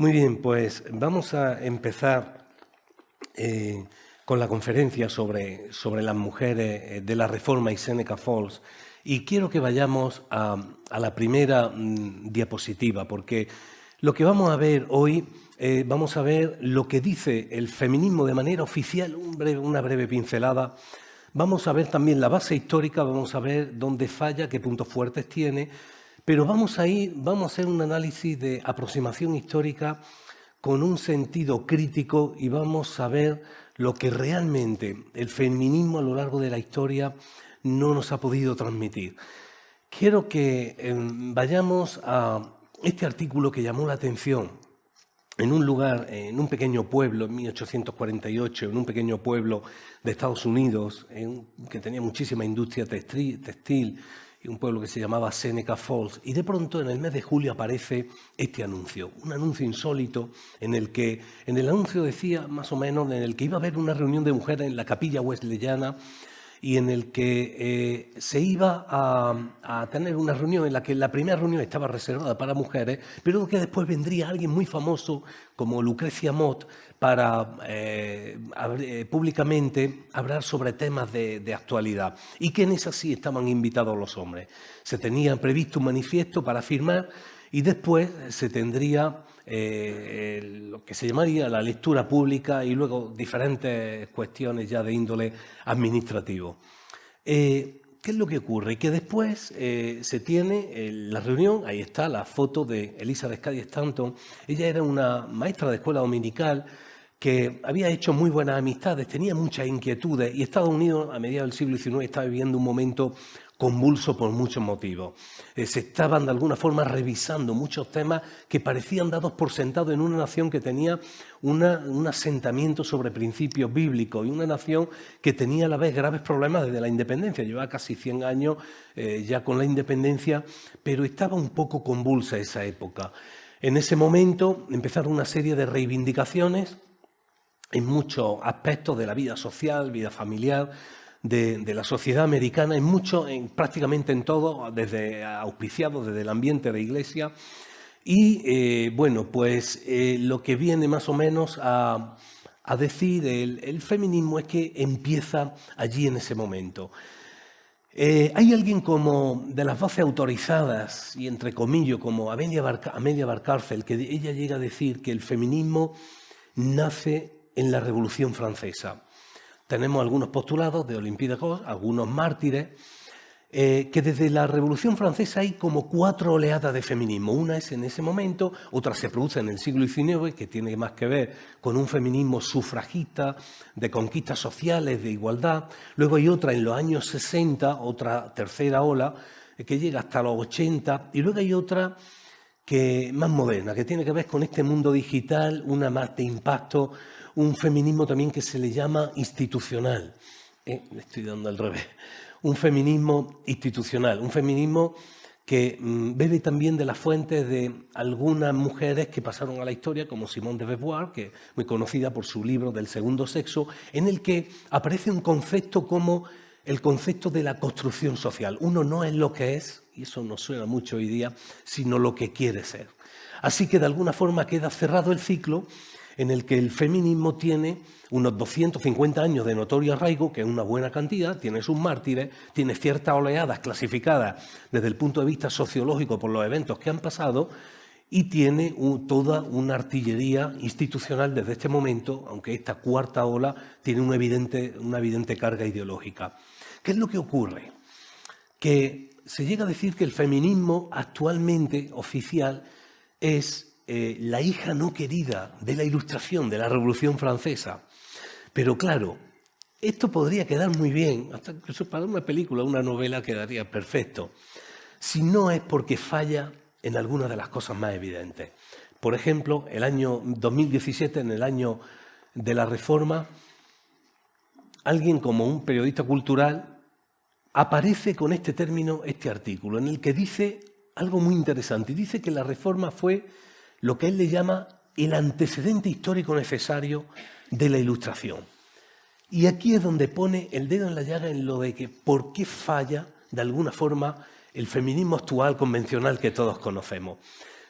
Muy bien, pues vamos a empezar con la conferencia sobre las mujeres de la Reforma y Seneca Falls. Y quiero que vayamos a la primera diapositiva, porque lo que vamos a ver hoy, vamos a ver lo que dice el feminismo de manera oficial, una breve pincelada. Vamos a ver también la base histórica, vamos a ver dónde falla, qué puntos fuertes tiene, pero vamos a hacer un análisis de aproximación histórica con un sentido crítico y vamos a ver lo que realmente el feminismo a lo largo de la historia no nos ha podido transmitir. Quiero que vayamos a este artículo que llamó la atención en un lugar, en un pequeño pueblo, en 1848, en un pequeño pueblo de Estados Unidos, que tenía muchísima industria textil, y un pueblo que se llamaba Seneca Falls, y de pronto en el mes de julio aparece este anuncio, un anuncio insólito en el que, en el anuncio decía más o menos, en el que iba a haber una reunión de mujeres en la capilla wesleyana y en el que se iba a tener una reunión en la que la primera reunión estaba reservada para mujeres, pero que después vendría alguien muy famoso como Lucrecia Mott para públicamente hablar sobre temas de actualidad, y que en esa sí estaban invitados los hombres. Se tenía previsto un manifiesto para firmar y después se tendría lo que se llamaría la lectura pública y luego diferentes cuestiones ya de índole administrativo. ¿Qué es lo que ocurre? Que después se tiene la reunión, ahí está la foto de Elizabeth Cady Stanton. Ella era una maestra de escuela dominical que había hecho muy buenas amistades, tenía muchas inquietudes, y Estados Unidos a mediados del siglo XIX estaba viviendo un momento convulso por muchos motivos. Se estaban de alguna forma revisando muchos temas que parecían dados por sentado en una nación que tenía un asentamiento sobre principios bíblicos y una nación que tenía a la vez graves problemas desde la independencia. Llevaba casi 100 años ya con la independencia, pero estaba un poco convulsa esa época. En ese momento empezaron una serie de reivindicaciones en muchos aspectos de la vida social, vida familiar, de la sociedad americana, prácticamente en todo, desde auspiciados, desde el ambiente de iglesia. Y bueno, pues lo que viene más o menos a decir el feminismo es que empieza allí en ese momento. Hay alguien como de las voces autorizadas, y entre comillas, como Amelia Valcárcel, que ella llega a decir que el feminismo nace en la Revolución Francesa. Tenemos algunos postulados de Olympe de Gaulle, algunos mártires, que desde la Revolución Francesa hay como 4 oleadas de feminismo. Una es en ese momento, otra se produce en el siglo XIX, que tiene más que ver con un feminismo sufragista, de conquistas sociales, de igualdad. Luego hay otra en los años 60, otra tercera ola, que llega hasta los 80. Y luego hay otra que más moderna, que tiene que ver con este mundo digital, una más de impacto, un feminismo también que se le llama institucional. Le estoy dando al revés. Un feminismo institucional, un feminismo que bebe también de las fuentes de algunas mujeres que pasaron a la historia, como Simone de Beauvoir, que es muy conocida por su libro del segundo sexo, en el que aparece un concepto como el concepto de la construcción social. Uno no es lo que es, y eso nos suena mucho hoy día, sino lo que quiere ser. Así que de alguna forma queda cerrado el ciclo en el que el feminismo tiene unos 250 años de notorio arraigo, que es una buena cantidad, tiene sus mártires, tiene ciertas oleadas clasificadas desde el punto de vista sociológico por los eventos que han pasado, y tiene toda una artillería institucional desde este momento, aunque esta cuarta ola tiene una evidente carga ideológica. ¿Qué es lo que ocurre? Que se llega a decir que el feminismo actualmente oficial es la hija no querida de la Ilustración, de la Revolución Francesa. Pero claro, esto podría quedar muy bien, hasta incluso para una película, una novela quedaría perfecto, si no es porque falla en algunas de las cosas más evidentes. Por ejemplo, el año 2017, en el año de la Reforma, alguien como un periodista cultural aparece con este término, este artículo, en el que dice algo muy interesante. Dice que la Reforma fue lo que él le llama el antecedente histórico necesario de la Ilustración. Y aquí es donde pone el dedo en la llaga en lo de que por qué falla, de alguna forma, el feminismo actual convencional que todos conocemos.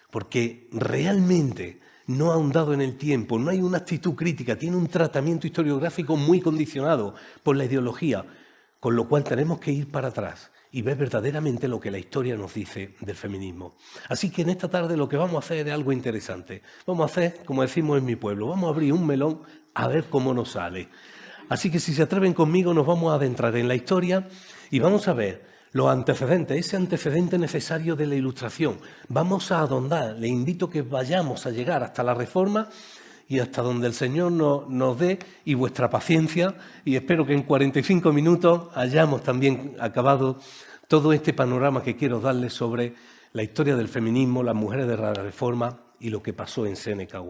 Porque realmente no ha ahondado en el tiempo, no hay una actitud crítica, tiene un tratamiento historiográfico muy condicionado por la ideología, con lo cual tenemos que ir para atrás y ver verdaderamente lo que la historia nos dice del feminismo. Así que en esta tarde lo que vamos a hacer es algo interesante. Vamos a hacer, como decimos en mi pueblo, vamos a abrir un melón a ver cómo nos sale. Así que si se atreven conmigo nos vamos a adentrar en la historia y vamos a ver los antecedentes, ese antecedente necesario de la Ilustración. Vamos a ahondar, les invito a que vayamos a llegar hasta la Reforma y hasta donde el Señor nos dé y vuestra paciencia, y espero que en 45 minutos hayamos también acabado todo este panorama que quiero darles sobre la historia del feminismo, las mujeres de la Reforma y lo que pasó en Seneca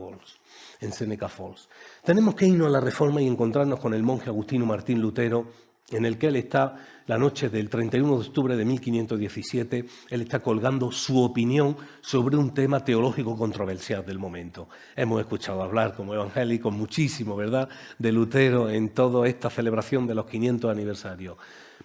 Falls. Tenemos que irnos a la Reforma y encontrarnos con el monje Agustino Martín Lutero, en el que él está, la noche del 31 de octubre de 1517, él está colgando su opinión sobre un tema teológico controversial del momento. Hemos escuchado hablar como evangélicos muchísimo, ¿verdad?, de Lutero en toda esta celebración de los 500 aniversarios.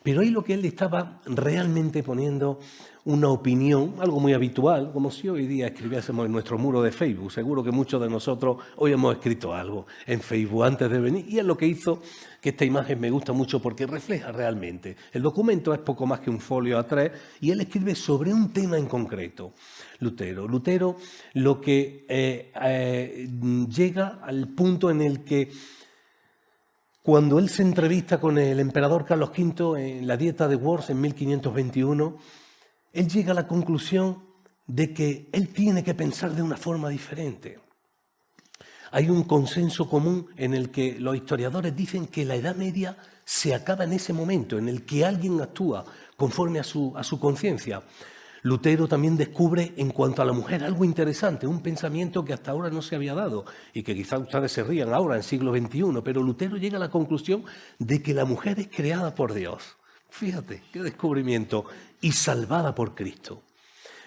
Pero ahí lo que él estaba realmente poniendo una opinión, algo muy habitual, como si hoy día escribiésemos en nuestro muro de Facebook. Seguro que muchos de nosotros hoy hemos escrito algo en Facebook antes de venir, y es lo que hizo que esta imagen me gusta mucho porque refleja realmente. El documento es poco más que un folio A3 y él escribe sobre un tema en concreto. Lutero lo que llega al punto en el que cuando él se entrevista con el emperador Carlos V en la Dieta de Worms en 1521, él llega a la conclusión de que él tiene que pensar de una forma diferente. Hay un consenso común en el que los historiadores dicen que la Edad Media se acaba en ese momento, en el que alguien actúa conforme a su conciencia. Lutero también descubre en cuanto a la mujer algo interesante, un pensamiento que hasta ahora no se había dado y que quizás ustedes se rían ahora en siglo XXI, pero Lutero llega a la conclusión de que la mujer es creada por Dios. Fíjate, qué descubrimiento, y salvada por Cristo.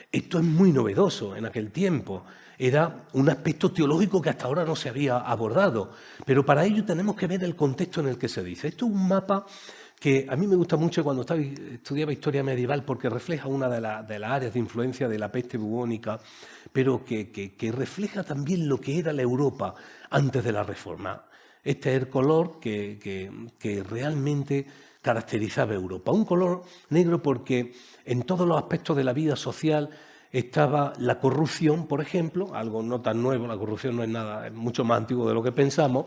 Esto es muy novedoso en aquel tiempo. Era un aspecto teológico que hasta ahora no se había abordado, pero para ello tenemos que ver el contexto en el que se dice. Esto es un mapa que a mí me gusta mucho cuando estudiaba historia medieval porque refleja una de las áreas de influencia de la peste bubónica, pero que refleja también lo que era la Europa antes de la Reforma. Este es el color que realmente caracterizaba a Europa. Un color negro porque en todos los aspectos de la vida social estaba la corrupción, por ejemplo, algo no tan nuevo, la corrupción no es nada, es mucho más antiguo de lo que pensamos.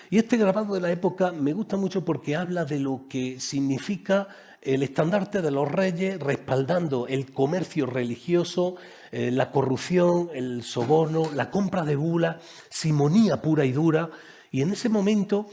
Y este grabado de la época me gusta mucho porque habla de lo que significa el estandarte de los reyes respaldando el comercio religioso, la corrupción, el soborno, la compra de bulas, simonía pura y dura. Y en ese momento,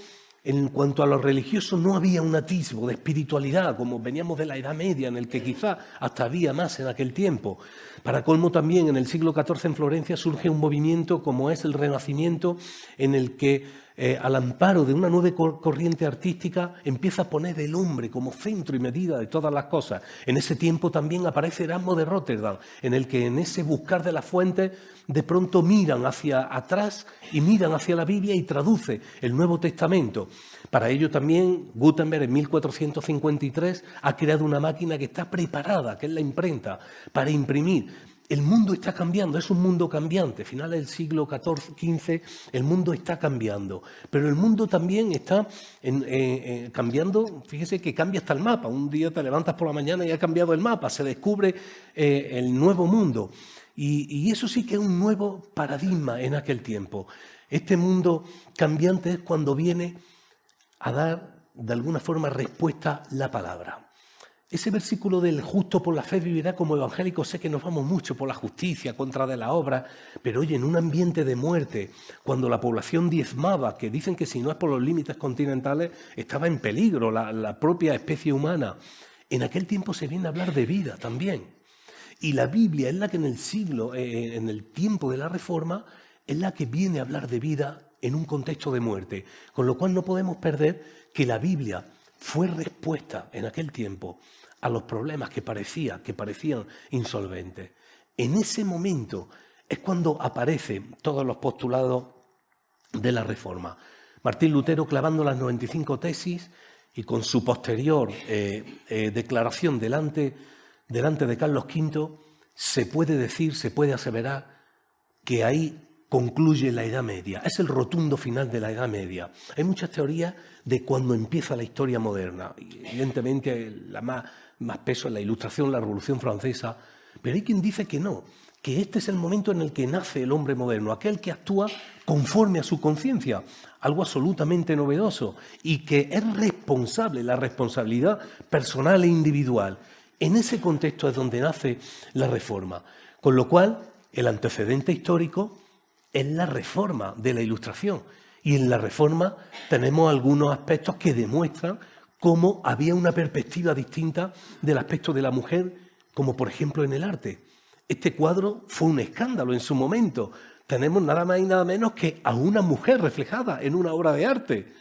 en cuanto a lo religioso, no había un atisbo de espiritualidad, como veníamos de la Edad Media, en el que quizá hasta había más en aquel tiempo. Para colmo también, en el siglo XIV en Florencia surge un movimiento como es el Renacimiento, en el que al amparo de una nueva corriente artística empieza a poner el hombre como centro y medida de todas las cosas. En ese tiempo también aparece Erasmo de Róterdam, en el que en ese buscar de las fuentes de pronto miran hacia atrás y miran hacia la Biblia y traduce el Nuevo Testamento. Para ello también Gutenberg en 1453 ha creado una máquina que está preparada, que es la imprenta, para imprimir. El mundo está cambiando, es un mundo cambiante. Finales del siglo XV, el mundo está cambiando. Pero el mundo también está cambiando, fíjese que cambia hasta el mapa. Un día te levantas por la mañana y ha cambiado el mapa, se descubre el nuevo mundo. Y eso sí que es un nuevo paradigma en aquel tiempo. Este mundo cambiante es cuando viene a dar, de alguna forma, respuesta la palabra. Ese versículo del justo por la fe vivirá, como evangélicos sé que nos vamos mucho por la justicia, contra de la obra, pero oye, en un ambiente de muerte, cuando la población diezmaba, que dicen que si no es por los límites continentales, estaba en peligro la propia especie humana, en aquel tiempo se viene a hablar de vida también. Y la Biblia es la que en el tiempo de la Reforma, es la que viene a hablar de vida en un contexto de muerte, con lo cual no podemos perder que la Biblia fue respuesta en aquel tiempo a los problemas que parecían insolventes. En ese momento es cuando aparecen todos los postulados de la Reforma. Martín Lutero clavando las 95 tesis y con su posterior declaración delante de Carlos V, se puede decir, se puede aseverar que ahí concluye la Edad Media, es el rotundo final de la Edad Media. Hay muchas teorías de cuándo empieza la historia moderna. Evidentemente, la más peso es la Ilustración, la Revolución Francesa, pero hay quien dice que no, que este es el momento en el que nace el hombre moderno, aquel que actúa conforme a su conciencia, algo absolutamente novedoso, y que es responsable, la responsabilidad personal e individual. En ese contexto es donde nace la Reforma, con lo cual el antecedente histórico es la Reforma de la Ilustración, y en la Reforma tenemos algunos aspectos que demuestran cómo había una perspectiva distinta del aspecto de la mujer, como por ejemplo en el arte. Este cuadro fue un escándalo en su momento. Tenemos nada más y nada menos que a una mujer reflejada en una obra de arte.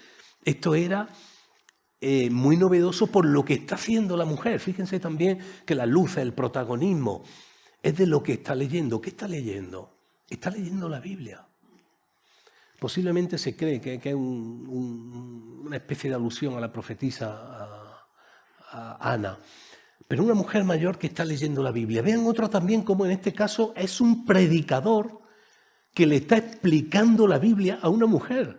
Esto era muy novedoso por lo que está haciendo la mujer. Fíjense también que la luz, el protagonismo, es de lo que está leyendo. ¿Qué está leyendo? Está leyendo la Biblia. Posiblemente se cree que es una especie de alusión a la profetisa a Ana. Pero una mujer mayor que está leyendo la Biblia. Vean otro también como en este caso es un predicador que le está explicando la Biblia a una mujer.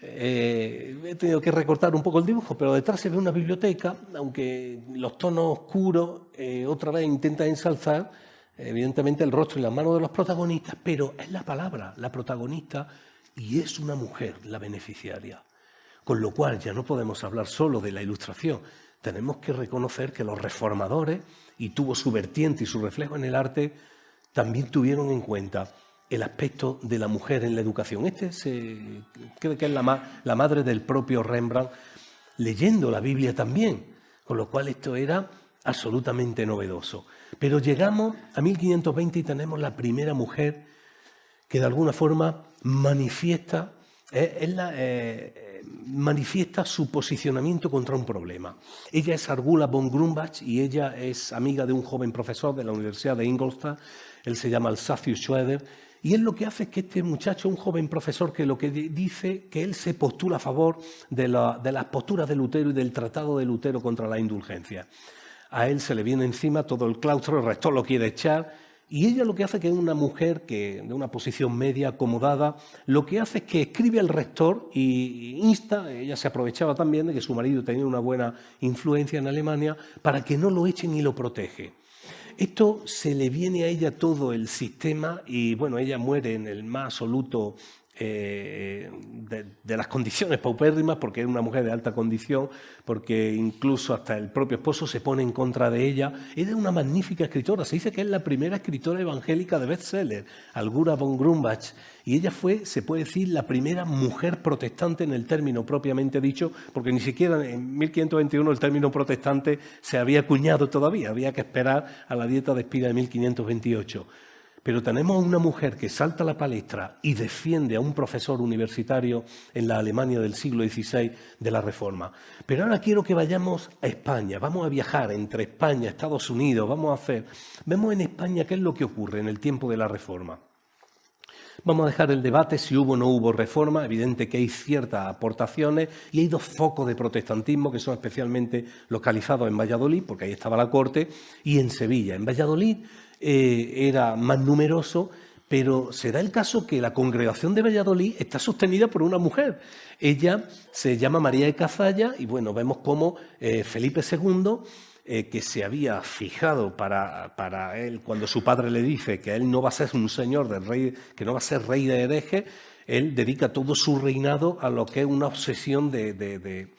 He tenido que recortar un poco el dibujo, pero detrás se ve una biblioteca, aunque los tonos oscuros otra vez intentan ensalzar, evidentemente, el rostro y las manos de los protagonistas, pero es la palabra, la protagonista, y es una mujer la beneficiaria. Con lo cual ya no podemos hablar solo de la Ilustración. Tenemos que reconocer que los reformadores, y tuvo su vertiente y su reflejo en el arte, también tuvieron en cuenta el aspecto de la mujer en la educación. Creo que es la madre del propio Rembrandt, leyendo la Biblia también, con lo cual esto era absolutamente novedoso. Pero llegamos a 1520 y tenemos la primera mujer que de alguna forma manifiesta su posicionamiento contra un problema. Ella es Argula von Grumbach y ella es amiga de un joven profesor de la Universidad de Ingolstadt. Él se llama Alsacius Schroeder, y él lo que hace es que este muchacho, un joven profesor, que lo que dice que él se postula a favor de las posturas de Lutero y del tratado de Lutero contra la indulgencia. A él se le viene encima todo el claustro, el rector lo quiere echar, y ella lo que hace, que es una mujer de una posición media, acomodada, lo que hace es que escribe al rector y insta, ella se aprovechaba también de que su marido tenía una buena influencia en Alemania, para que no lo echen y lo protege. Esto se le viene a ella todo el sistema y, bueno, ella muere en el más absoluto de las condiciones paupérrimas, porque era una mujer de alta condición, porque incluso hasta el propio esposo se pone en contra de ella. Era una magnífica escritora, se dice que es la primera escritora evangélica de bestseller, Argula von Grumbach, y ella fue, se puede decir, la primera mujer protestante en el término propiamente dicho, porque ni siquiera en 1521 el término protestante se había acuñado todavía, había que esperar a la Dieta de Spira de 1528. Pero tenemos a una mujer que salta a la palestra y defiende a un profesor universitario en la Alemania del siglo XVI de la Reforma. Pero ahora quiero que vayamos a España, vamos a viajar entre España y Estados Unidos, vemos en España qué es lo que ocurre en el tiempo de la Reforma. Vamos a dejar el debate si hubo o no hubo reforma, evidente que hay ciertas aportaciones y hay dos focos de protestantismo que son especialmente localizados en Valladolid, porque ahí estaba la corte, y en Sevilla. En Valladolid era más numeroso, pero se da el caso que la congregación de Valladolid está sostenida por una mujer. Ella se llama María de Cazalla y, bueno, vemos cómo Felipe II, que se había fijado para él, cuando su padre le dice que él no va a ser un señor del rey, que no va a ser rey de herejes, él dedica todo su reinado a lo que es una obsesión de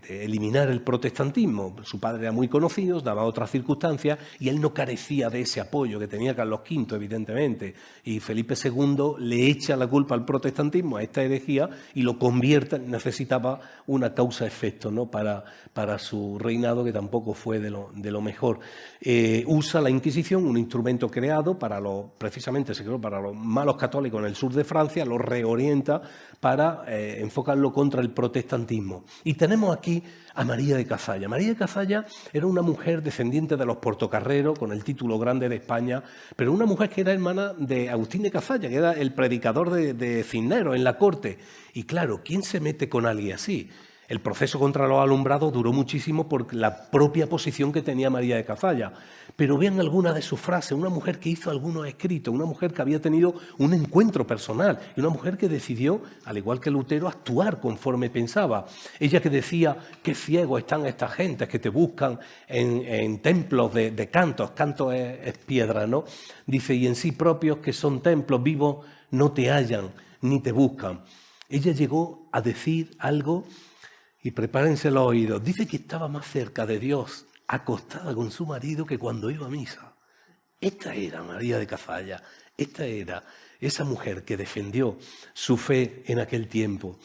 eliminar el protestantismo. Su padre era muy conocido, daba otras circunstancias y él no carecía de ese apoyo que tenía Carlos V, evidentemente. Y Felipe II le echa la culpa al protestantismo, a esta herejía, y lo convierte, necesitaba una causa-efecto, ¿no?, para su reinado, que tampoco fue de lo mejor. Usa la Inquisición, un instrumento creado precisamente se creó para los malos católicos en el sur de Francia, lo reorienta para enfocarlo contra el protestantismo. Y tenemos aquí a María de Cazalla. María de Cazalla era una mujer descendiente de los Portocarreros, con el título grande de España, pero una mujer que era hermana de Agustín de Cazalla, que era el predicador de Cisneros en la corte. Y claro, ¿quién se mete con alguien así? El proceso contra los alumbrados duró muchísimo por la propia posición que tenía María de Cazalla. Pero vean algunas de sus frases, una mujer que hizo algunos escritos, una mujer que había tenido un encuentro personal y una mujer que decidió, al igual que Lutero, actuar conforme pensaba. Ella que decía, qué ciegos están estas gentes que te buscan en templos de cantos, canto es piedra, ¿no? Dice, y en sí propios que son templos vivos no te hallan ni te buscan. Ella llegó a decir algo. Y prepárense los oídos. Dice que estaba más cerca de Dios acostada con su marido que cuando iba a misa. Esta era María de Cazalla. Esta era esa mujer que defendió su fe en aquel tiempo.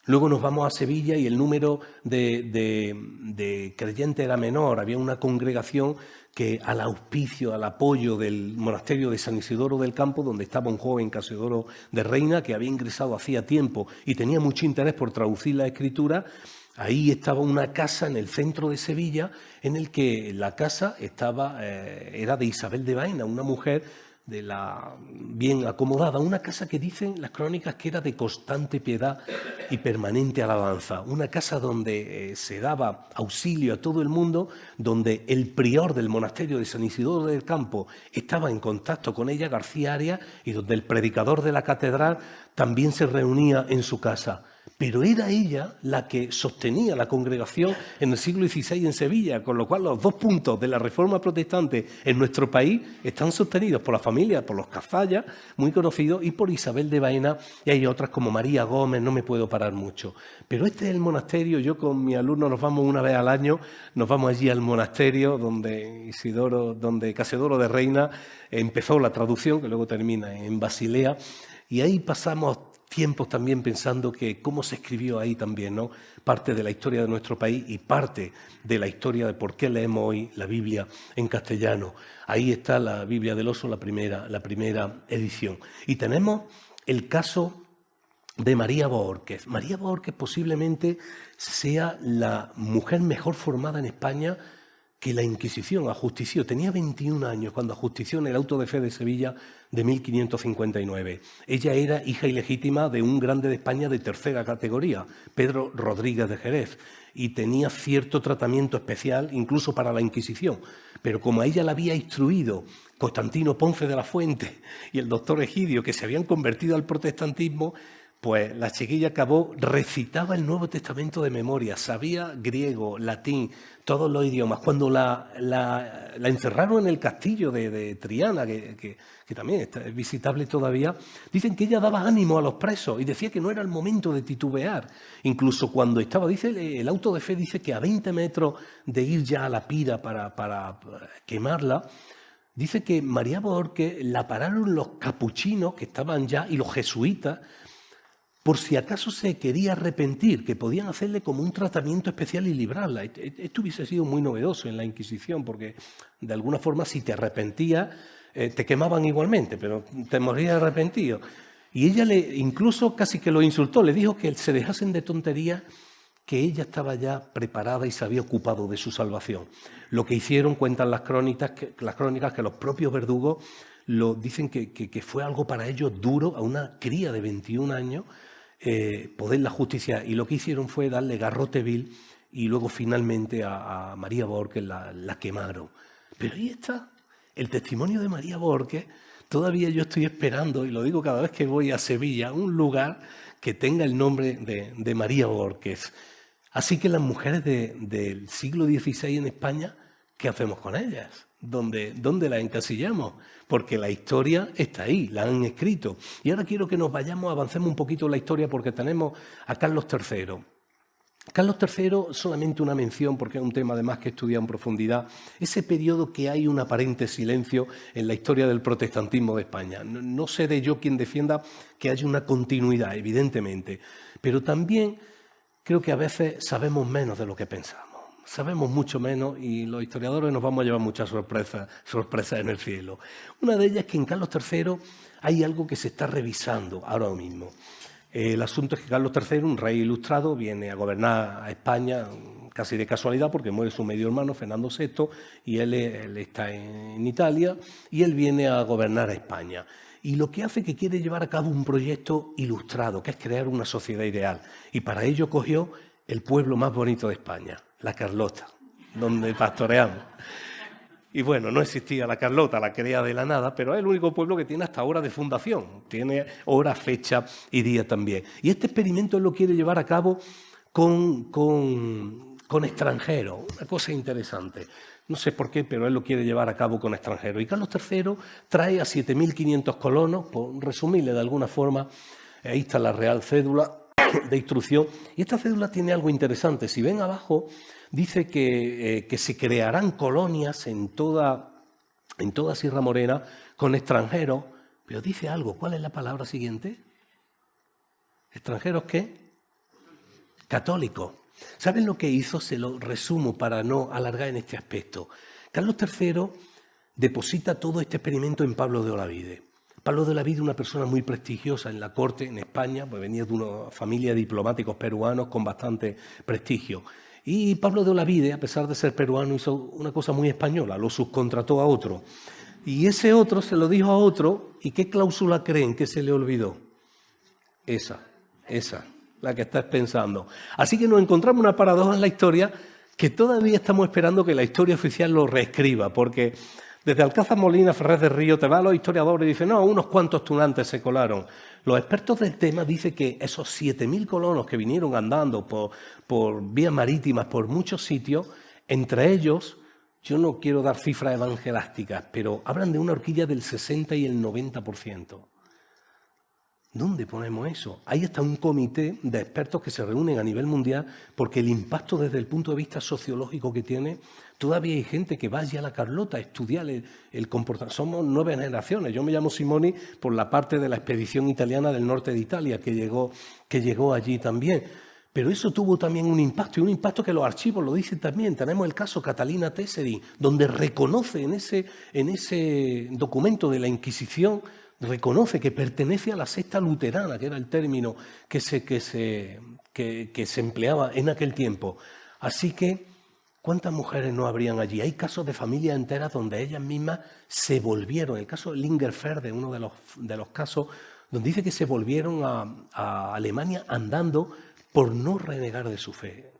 Luego nos vamos a Sevilla y el número de creyentes era menor. Había una congregación que al auspicio, al apoyo del monasterio de San Isidoro del Campo, donde estaba un joven Casiodoro de Reina, que había ingresado hacía tiempo y tenía mucho interés por traducir la escritura. Ahí estaba una casa en el centro de Sevilla, en el que la casa era de Isabel de Baena, una mujer bien acomodada, una casa que dicen las crónicas que era de constante piedad y permanente alabanza, una casa donde se daba auxilio a todo el mundo, donde el prior del monasterio de San Isidoro del Campo estaba en contacto con ella, García Arias, y donde el predicador de la catedral también se reunía en su casa. Pero era ella la que sostenía la congregación en el siglo XVI en Sevilla, con lo cual los dos puntos de la Reforma protestante en nuestro país están sostenidos por la familia, por los Cazalla, muy conocidos, y por Isabel de Baena, y hay otras como María Gómez, no me puedo parar mucho. Pero este es el monasterio, yo con mi alumno nos vamos una vez al año, nos vamos allí al monasterio donde Casiodoro de Reina empezó la traducción, que luego termina en Basilea, y ahí pasamos tiempos también pensando que cómo se escribió ahí también, ¿no? Parte de la historia de nuestro país y parte de la historia de por qué leemos hoy la Biblia en castellano. Ahí está la Biblia del Oso, la primera edición. Y tenemos el caso de María Bohórquez. María Bohórquez posiblemente sea la mujer mejor formada en España que la Inquisición ajustició. Tenía 21 años cuando ajustició en el auto de fe de Sevilla de 1559. Ella era hija ilegítima de un grande de España de tercera categoría, Pedro Rodríguez de Jerez, y tenía cierto tratamiento especial incluso para la Inquisición. Pero como a ella la había instruido Constantino Ponce de la Fuente y el doctor Egidio, que se habían convertido al protestantismo, pues la chiquilla recitaba el Nuevo Testamento de memoria, sabía griego, latín, todos los idiomas. Cuando la encerraron en el castillo de Triana, que también es visitable todavía, dicen que ella daba ánimo a los presos y decía que no era el momento de titubear. Incluso cuando estaba, dice el auto de fe, dice que a 20 metros de ir ya a la pira para quemarla, dice que María Bohórquez la pararon los capuchinos que estaban ya y los jesuitas, por si acaso se quería arrepentir, que podían hacerle como un tratamiento especial y librarla. Esto hubiese sido muy novedoso en la Inquisición, porque de alguna forma si te arrepentías, te quemaban igualmente, pero te morías arrepentido. Y ella incluso casi que lo insultó, le dijo que se dejasen de tonterías, que ella estaba ya preparada y se había ocupado de su salvación. Lo que hicieron, cuentan las crónicas, que los propios verdugos dicen que fue algo para ellos duro, a una cría de 21 años, poder la justicia, y lo que hicieron fue darle garrote vil y luego finalmente a María Bohórquez la quemaron. Pero ahí está el testimonio de María Bohórquez. Todavía yo estoy esperando, y lo digo cada vez que voy a Sevilla, un lugar que tenga el nombre de María Bohórquez. Así que las mujeres del siglo XVI en España, ¿qué hacemos con ellas? ¿Dónde las encasillamos? Porque la historia está ahí, la han escrito. Y ahora quiero que nos avancemos un poquito en la historia, porque tenemos a Carlos III. Carlos III, solamente una mención, porque es un tema además que he estudiado en profundidad, ese periodo que hay un aparente silencio en la historia del protestantismo de España. No seré yo quien defienda que haya una continuidad, evidentemente, pero también creo que a veces sabemos menos de lo que pensamos. Sabemos mucho menos y los historiadores nos vamos a llevar muchas sorpresas en el cielo. Una de ellas es que en Carlos III hay algo que se está revisando ahora mismo. El asunto es que Carlos III, un rey ilustrado, viene a gobernar a España casi de casualidad porque muere su medio hermano, Fernando VI, y él está en Italia, y él viene a gobernar a España. Y lo que hace que quiere llevar a cabo un proyecto ilustrado, que es crear una sociedad ideal. Y para ello cogió el pueblo más bonito de España, la Carlota, donde pastoreamos. Y bueno, no existía la Carlota, la crea de la nada, pero es el único pueblo que tiene hasta hora de fundación. Tiene hora, fecha y día también. Y este experimento él lo quiere llevar a cabo con extranjeros. Una cosa interesante. No sé por qué, pero él lo quiere llevar a cabo con extranjeros. Y Carlos III trae a 7.500 colonos, por resumirle de alguna forma, ahí está la Real Cédula de Instrucción. Y esta cédula tiene algo interesante. Si ven abajo, dice que se crearán colonias en toda Sierra Morena con extranjeros, pero dice algo. ¿Cuál es la palabra siguiente? ¿Extranjeros qué? Católicos. ¿Saben lo que hizo? Se lo resumo para no alargar en este aspecto. Carlos III deposita todo este experimento en Pablo de Olavide. Pablo de Olavide, una persona muy prestigiosa en la corte, en España, pues venía de una familia de diplomáticos peruanos con bastante prestigio. Y Pablo de Olavide, a pesar de ser peruano, hizo una cosa muy española, lo subcontrató a otro. Y ese otro se lo dijo a otro, ¿y qué cláusula creen que se le olvidó? Esa, la que estás pensando. Así que nos encontramos una paradoja en la historia que todavía estamos esperando que la historia oficial lo reescriba, porque desde Alcázar Molina, Ferrer de Río, te van los historiadores y dicen, no, unos cuantos tunantes se colaron. Los expertos del tema dicen que esos 7.000 colonos que vinieron andando por vías marítimas, por muchos sitios, entre ellos, yo no quiero dar cifras evangelásticas, pero hablan de una horquilla del 60 y el 90%. ¿Dónde ponemos eso? Ahí está un comité de expertos que se reúnen a nivel mundial porque el impacto desde el punto de vista sociológico que tiene, todavía hay gente que va allá a la Carlota a estudiar el comportamiento. Somos 9 generaciones. Yo me llamo Simoni por la parte de la expedición italiana del norte de Italia que llegó allí también. Pero eso tuvo también un impacto, y un impacto que los archivos lo dicen también. Tenemos el caso Catalina Tesseri, donde reconoce en ese documento de la Inquisición, reconoce que pertenece a la secta luterana, que era el término que se empleaba en aquel tiempo. Así que, ¿cuántas mujeres no habrían allí? Hay casos de familias enteras donde ellas mismas se volvieron. El caso de Lingerferde, uno de los casos, donde dice que se volvieron a Alemania andando por no renegar de su fe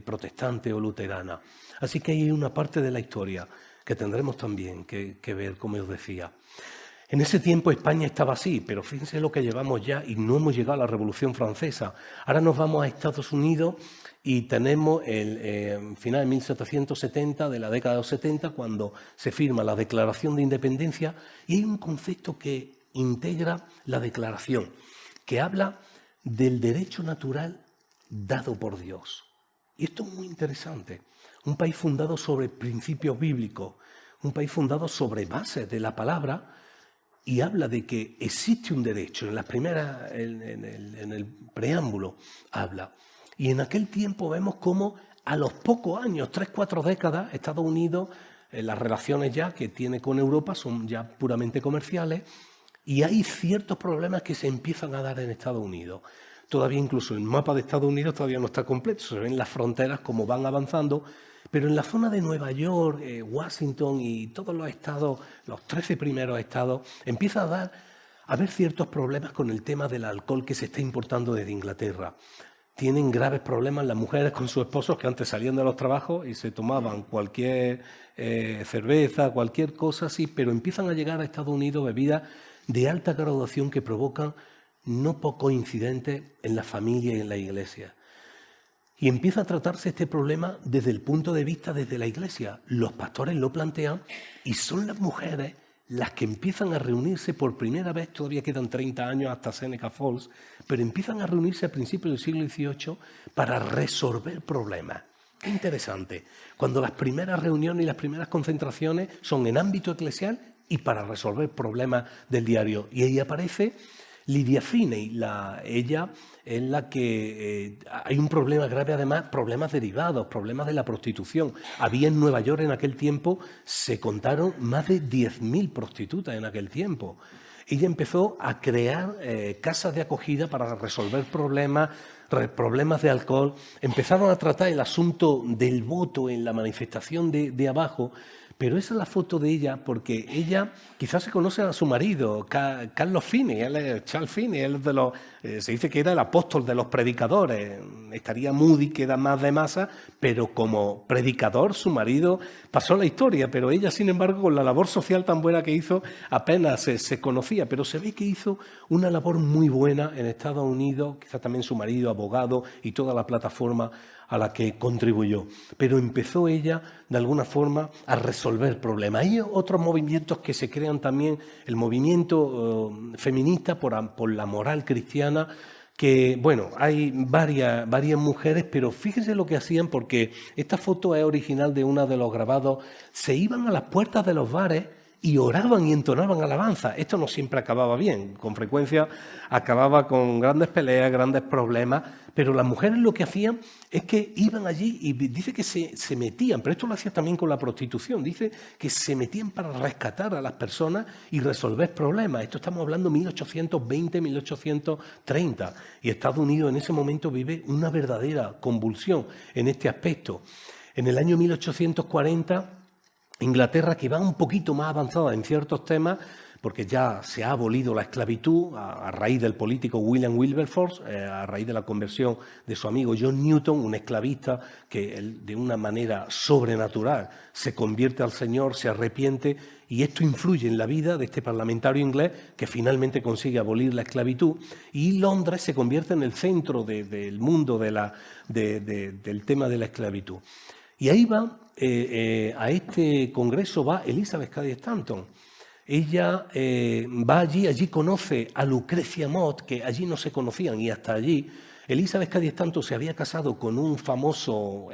protestante o luterana. Así que hay una parte de la historia que tendremos también que ver, como os decía. En ese tiempo España estaba así, pero fíjense lo que llevamos ya y no hemos llegado a la Revolución Francesa. Ahora nos vamos a Estados Unidos y tenemos el final de 1770, de la década de los 70, cuando se firma la Declaración de Independencia, y hay un concepto que integra la declaración, que habla del derecho natural dado por Dios. Y esto es muy interesante. Un país fundado sobre principios bíblicos, un país fundado sobre bases de la palabra, y habla de que existe un derecho. En el preámbulo habla. Y en aquel tiempo vemos cómo a los pocos años, 3-4 décadas, Estados Unidos, las relaciones ya que tiene con Europa son ya puramente comerciales, y hay ciertos problemas que se empiezan a dar en Estados Unidos. Todavía incluso el mapa de Estados Unidos todavía no está completo, se ven las fronteras como van avanzando, pero en la zona de Nueva York, Washington y todos los estados, los 13 primeros estados, empieza a haber ciertos problemas con el tema del alcohol que se está importando desde Inglaterra. Tienen graves problemas las mujeres con sus esposos que antes salían de los trabajos y se tomaban cualquier cerveza, cualquier cosa así, pero empiezan a llegar a Estados Unidos bebidas de alta graduación que provocan no pocos incidentes en la familia y en la iglesia. Y empieza a tratarse este problema desde el punto de vista desde la iglesia. Los pastores lo plantean y son las mujeres las que empiezan a reunirse por primera vez, todavía quedan 30 años hasta Seneca Falls, pero empiezan a reunirse a principios del siglo XVIII para resolver problemas. Qué interesante, cuando las primeras reuniones y las primeras concentraciones son en ámbito eclesial y para resolver problemas del diario. Y ahí aparece Lydia Finney, ella es la que hay un problema grave, además, problemas derivados, problemas de la prostitución. Había en Nueva York en aquel tiempo, se contaron más de 10.000 prostitutas en aquel tiempo. Ella empezó a crear casas de acogida para resolver problemas de alcohol. Empezaron a tratar el asunto del voto en la manifestación de abajo, Pero esa es la foto de ella porque ella quizás se conoce a su marido, Carlos Finney, él es Charles Finney, él es de los, se dice que era el apóstol de los predicadores. Estaría Moody, que era más de masa, pero como predicador su marido pasó la historia, pero ella, sin embargo, con la labor social tan buena que hizo, apenas se conocía, pero se ve que hizo una labor muy buena en Estados Unidos, quizás también su marido, abogado, y toda la plataforma a la que contribuyó. Pero empezó ella, de alguna forma, a resolver problemas. Hay otros movimientos que se crean también, el movimiento feminista por la moral cristiana, que, bueno, hay varias mujeres, pero fíjense lo que hacían, porque esta foto es original de uno de los grabados. Se iban a las puertas de los bares y oraban y entonaban alabanza. Esto no siempre acababa bien, con frecuencia acababa con grandes peleas, grandes problemas, pero las mujeres lo que hacían es que iban allí y dice que se metían, pero esto lo hacía también con la prostitución, dice que se metían para rescatar a las personas y resolver problemas. Esto estamos hablando de 1820, 1830, y Estados Unidos en ese momento vive una verdadera convulsión en este aspecto. En el año 1840... Inglaterra, que va un poquito más avanzada en ciertos temas, porque ya se ha abolido la esclavitud a raíz del político William Wilberforce, a raíz de la conversión de su amigo John Newton, un esclavista que de una manera sobrenatural se convierte al Señor, se arrepiente, y esto influye en la vida de este parlamentario inglés que finalmente consigue abolir la esclavitud, y Londres se convierte en el centro del mundo del tema de la esclavitud. Y ahí va, a este congreso va Elizabeth Cady Stanton. Ella va allí conoce a Lucrecia Mott, que allí no se conocían, y hasta allí Elizabeth Cady Stanton se había casado con un famoso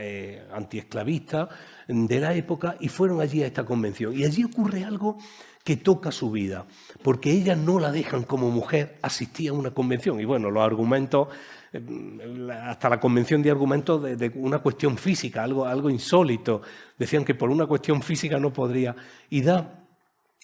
antiesclavista de la época y fueron allí a esta convención. Y allí ocurre algo que toca su vida, porque ella no la dejan como mujer asistir a una convención. Y bueno, los argumentos, hasta la convención de argumentos de una cuestión física, algo insólito. Decían que por una cuestión física no podría, y da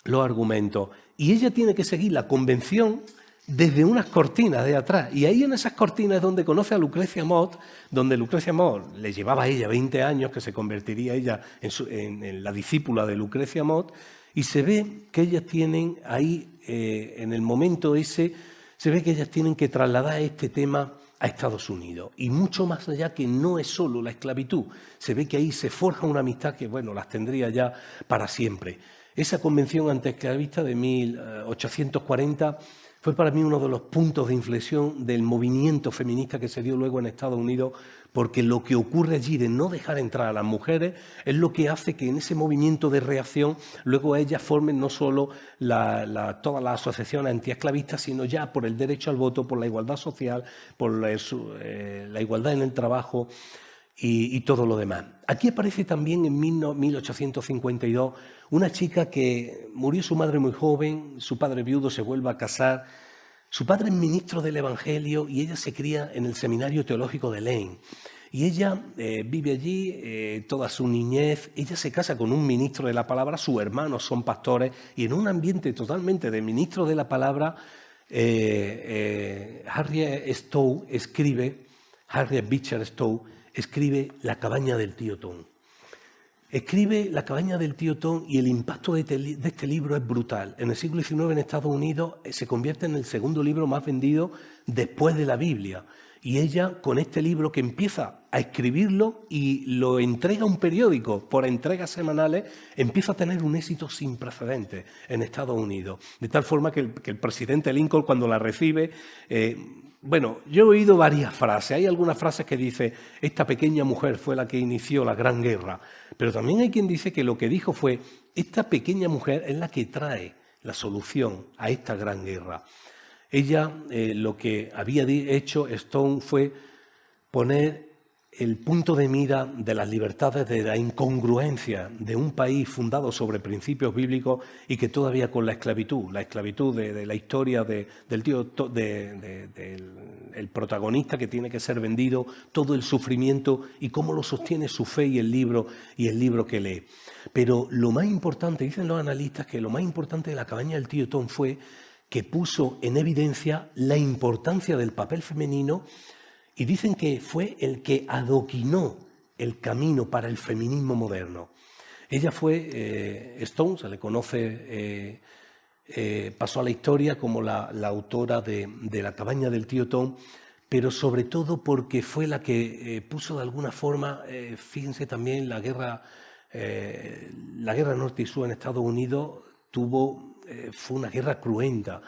los argumentos. Y ella tiene que seguir la convención desde unas cortinas de atrás. Y ahí en esas cortinas es donde conoce a Lucrecia Mott, donde Lucrecia Mott le llevaba a ella 20 años, que se convertiría ella en la discípula de Lucrecia Mott, y se ve que ellas tienen ahí, en el momento ese, se ve que ellas tienen que trasladar este tema a Estados Unidos. Y mucho más allá, que no es solo la esclavitud. Se ve que ahí se forja una amistad que, bueno, las tendría ya para siempre. Esa convención antiesclavista de 1840 fue para mí uno de los puntos de inflexión del movimiento feminista que se dio luego en Estados Unidos, porque lo que ocurre allí de no dejar entrar a las mujeres es lo que hace que en ese movimiento de reacción luego ellas formen no solo todas las asociaciones antiesclavistas, sino ya por el derecho al voto, por la igualdad social, por la igualdad en el trabajo y todo lo demás. Aquí aparece también en 1852 una chica que murió su madre muy joven, su padre viudo se vuelve a casar, su padre es ministro del Evangelio y ella se cría en el Seminario Teológico de Lane. Y ella vive allí toda su niñez, ella se casa con un ministro de la palabra, sus hermanos son pastores, y en un ambiente totalmente de ministro de la palabra, Harriet Beecher Stowe escribe La cabaña del tío Tom. Escribe La cabaña del tío Tom y el impacto de este libro es brutal. En el siglo XIX en Estados Unidos se convierte en el segundo libro más vendido después de la Biblia. Y ella, con este libro que empieza a escribirlo y lo entrega a un periódico por entregas semanales, empieza a tener un éxito sin precedentes en Estados Unidos. De tal forma que el presidente Lincoln, cuando la recibe... Bueno, yo he oído varias frases. Hay algunas frases que dice, esta pequeña mujer fue la que inició la Gran Guerra. Pero también hay quien dice que lo que dijo fue, esta pequeña mujer es la que trae la solución a esta Gran Guerra. Ella, lo que había hecho Stone fue poner el punto de mira de las libertades, de la incongruencia de un país fundado sobre principios bíblicos y que todavía con la esclavitud de la historia del protagonista que tiene que ser vendido, todo el sufrimiento y cómo lo sostiene su fe y el libro que lee. Pero lo más importante, dicen los analistas, que lo más importante de La cabaña del tío Tom fue que puso en evidencia la importancia del papel femenino. Y dicen que fue el que adoquinó el camino para el feminismo moderno. Ella fue, Stone, se le conoce, pasó a la historia como la autora de La cabaña del tío Tom, pero sobre todo porque fue la que puso de alguna forma, fíjense también, la guerra norte y sur en Estados Unidos fue una guerra cruenta.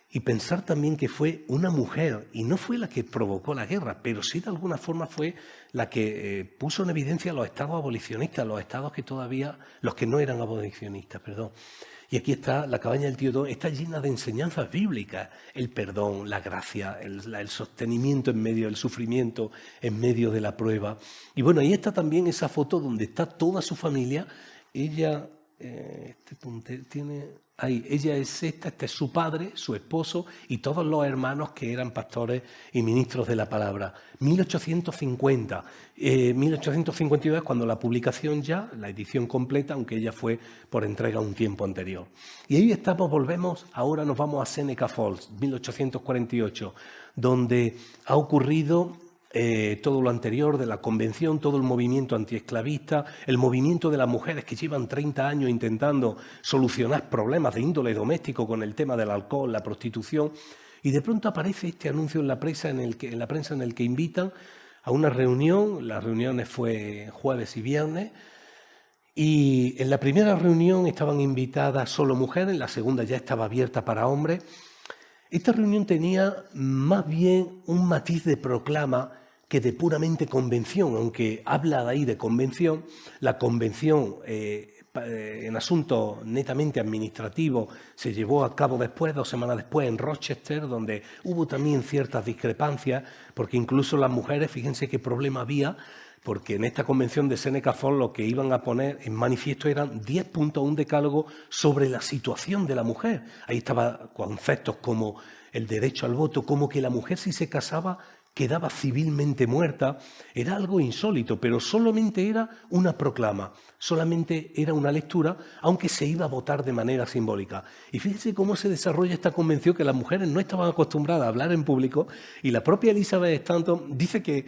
Y pensar también que fue una mujer, y no fue la que provocó la guerra, pero sí de alguna forma fue la que puso en evidencia a los estados abolicionistas, los estados que todavía, los que no eran abolicionistas, perdón. Y aquí está La cabaña del tío Tom, está llena de enseñanzas bíblicas, el perdón, la gracia, el sostenimiento en medio del sufrimiento, en medio de la prueba. Y bueno, ahí está también esa foto donde está toda su familia. Ella, ella es este es su padre, su esposo y todos los hermanos que eran pastores y ministros de la palabra. 1850, 1852 cuando la publicación ya, la edición completa, aunque ella fue por entrega un tiempo anterior. Y ahí estamos, volvemos, ahora nos vamos a Seneca Falls, 1848, donde ha ocurrido todo lo anterior de la convención, todo el movimiento antiesclavista, el movimiento de las mujeres que llevan 30 años intentando solucionar problemas de índole doméstico con el tema del alcohol, la prostitución, y de pronto aparece este anuncio en la prensa en el que invitan a una reunión. Las reuniones fue jueves y viernes, y en la primera reunión estaban invitadas solo mujeres, en la segunda ya estaba abierta para hombres. Esta reunión tenía más bien un matiz de proclama que de puramente convención, aunque habla de ahí de convención. La convención en asuntos netamente administrativos se llevó a cabo después, 2 semanas después, en Rochester, donde hubo también ciertas discrepancias, porque incluso las mujeres, fíjense qué problema había, porque en esta convención de Seneca Falls lo que iban a poner en manifiesto eran 10 puntos, un decálogo sobre la situación de la mujer. Ahí estaban conceptos como el derecho al voto, como que la mujer si se casaba quedaba civilmente muerta. Era algo insólito, pero solamente era una proclama, solamente era una lectura, aunque se iba a votar de manera simbólica. Y fíjense cómo se desarrolla esta convención, que las mujeres no estaban acostumbradas a hablar en público, y la propia Elizabeth Stanton dice que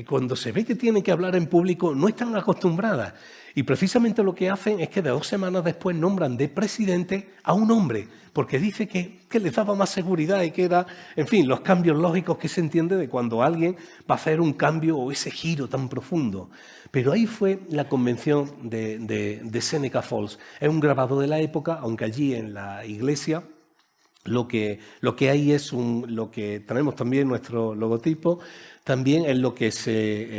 cuando se ve que tiene que hablar en público no están acostumbradas. Y precisamente lo que hacen es que 2 semanas después nombran de presidente a un hombre, porque dice que les daba más seguridad y que era, en fin, los cambios lógicos que se entiende de cuando alguien va a hacer un cambio o ese giro tan profundo. Pero ahí fue la convención de Seneca Falls. Es un grabado de la época, aunque allí en la iglesia lo que hay es lo que tenemos también nuestro logotipo, también es lo que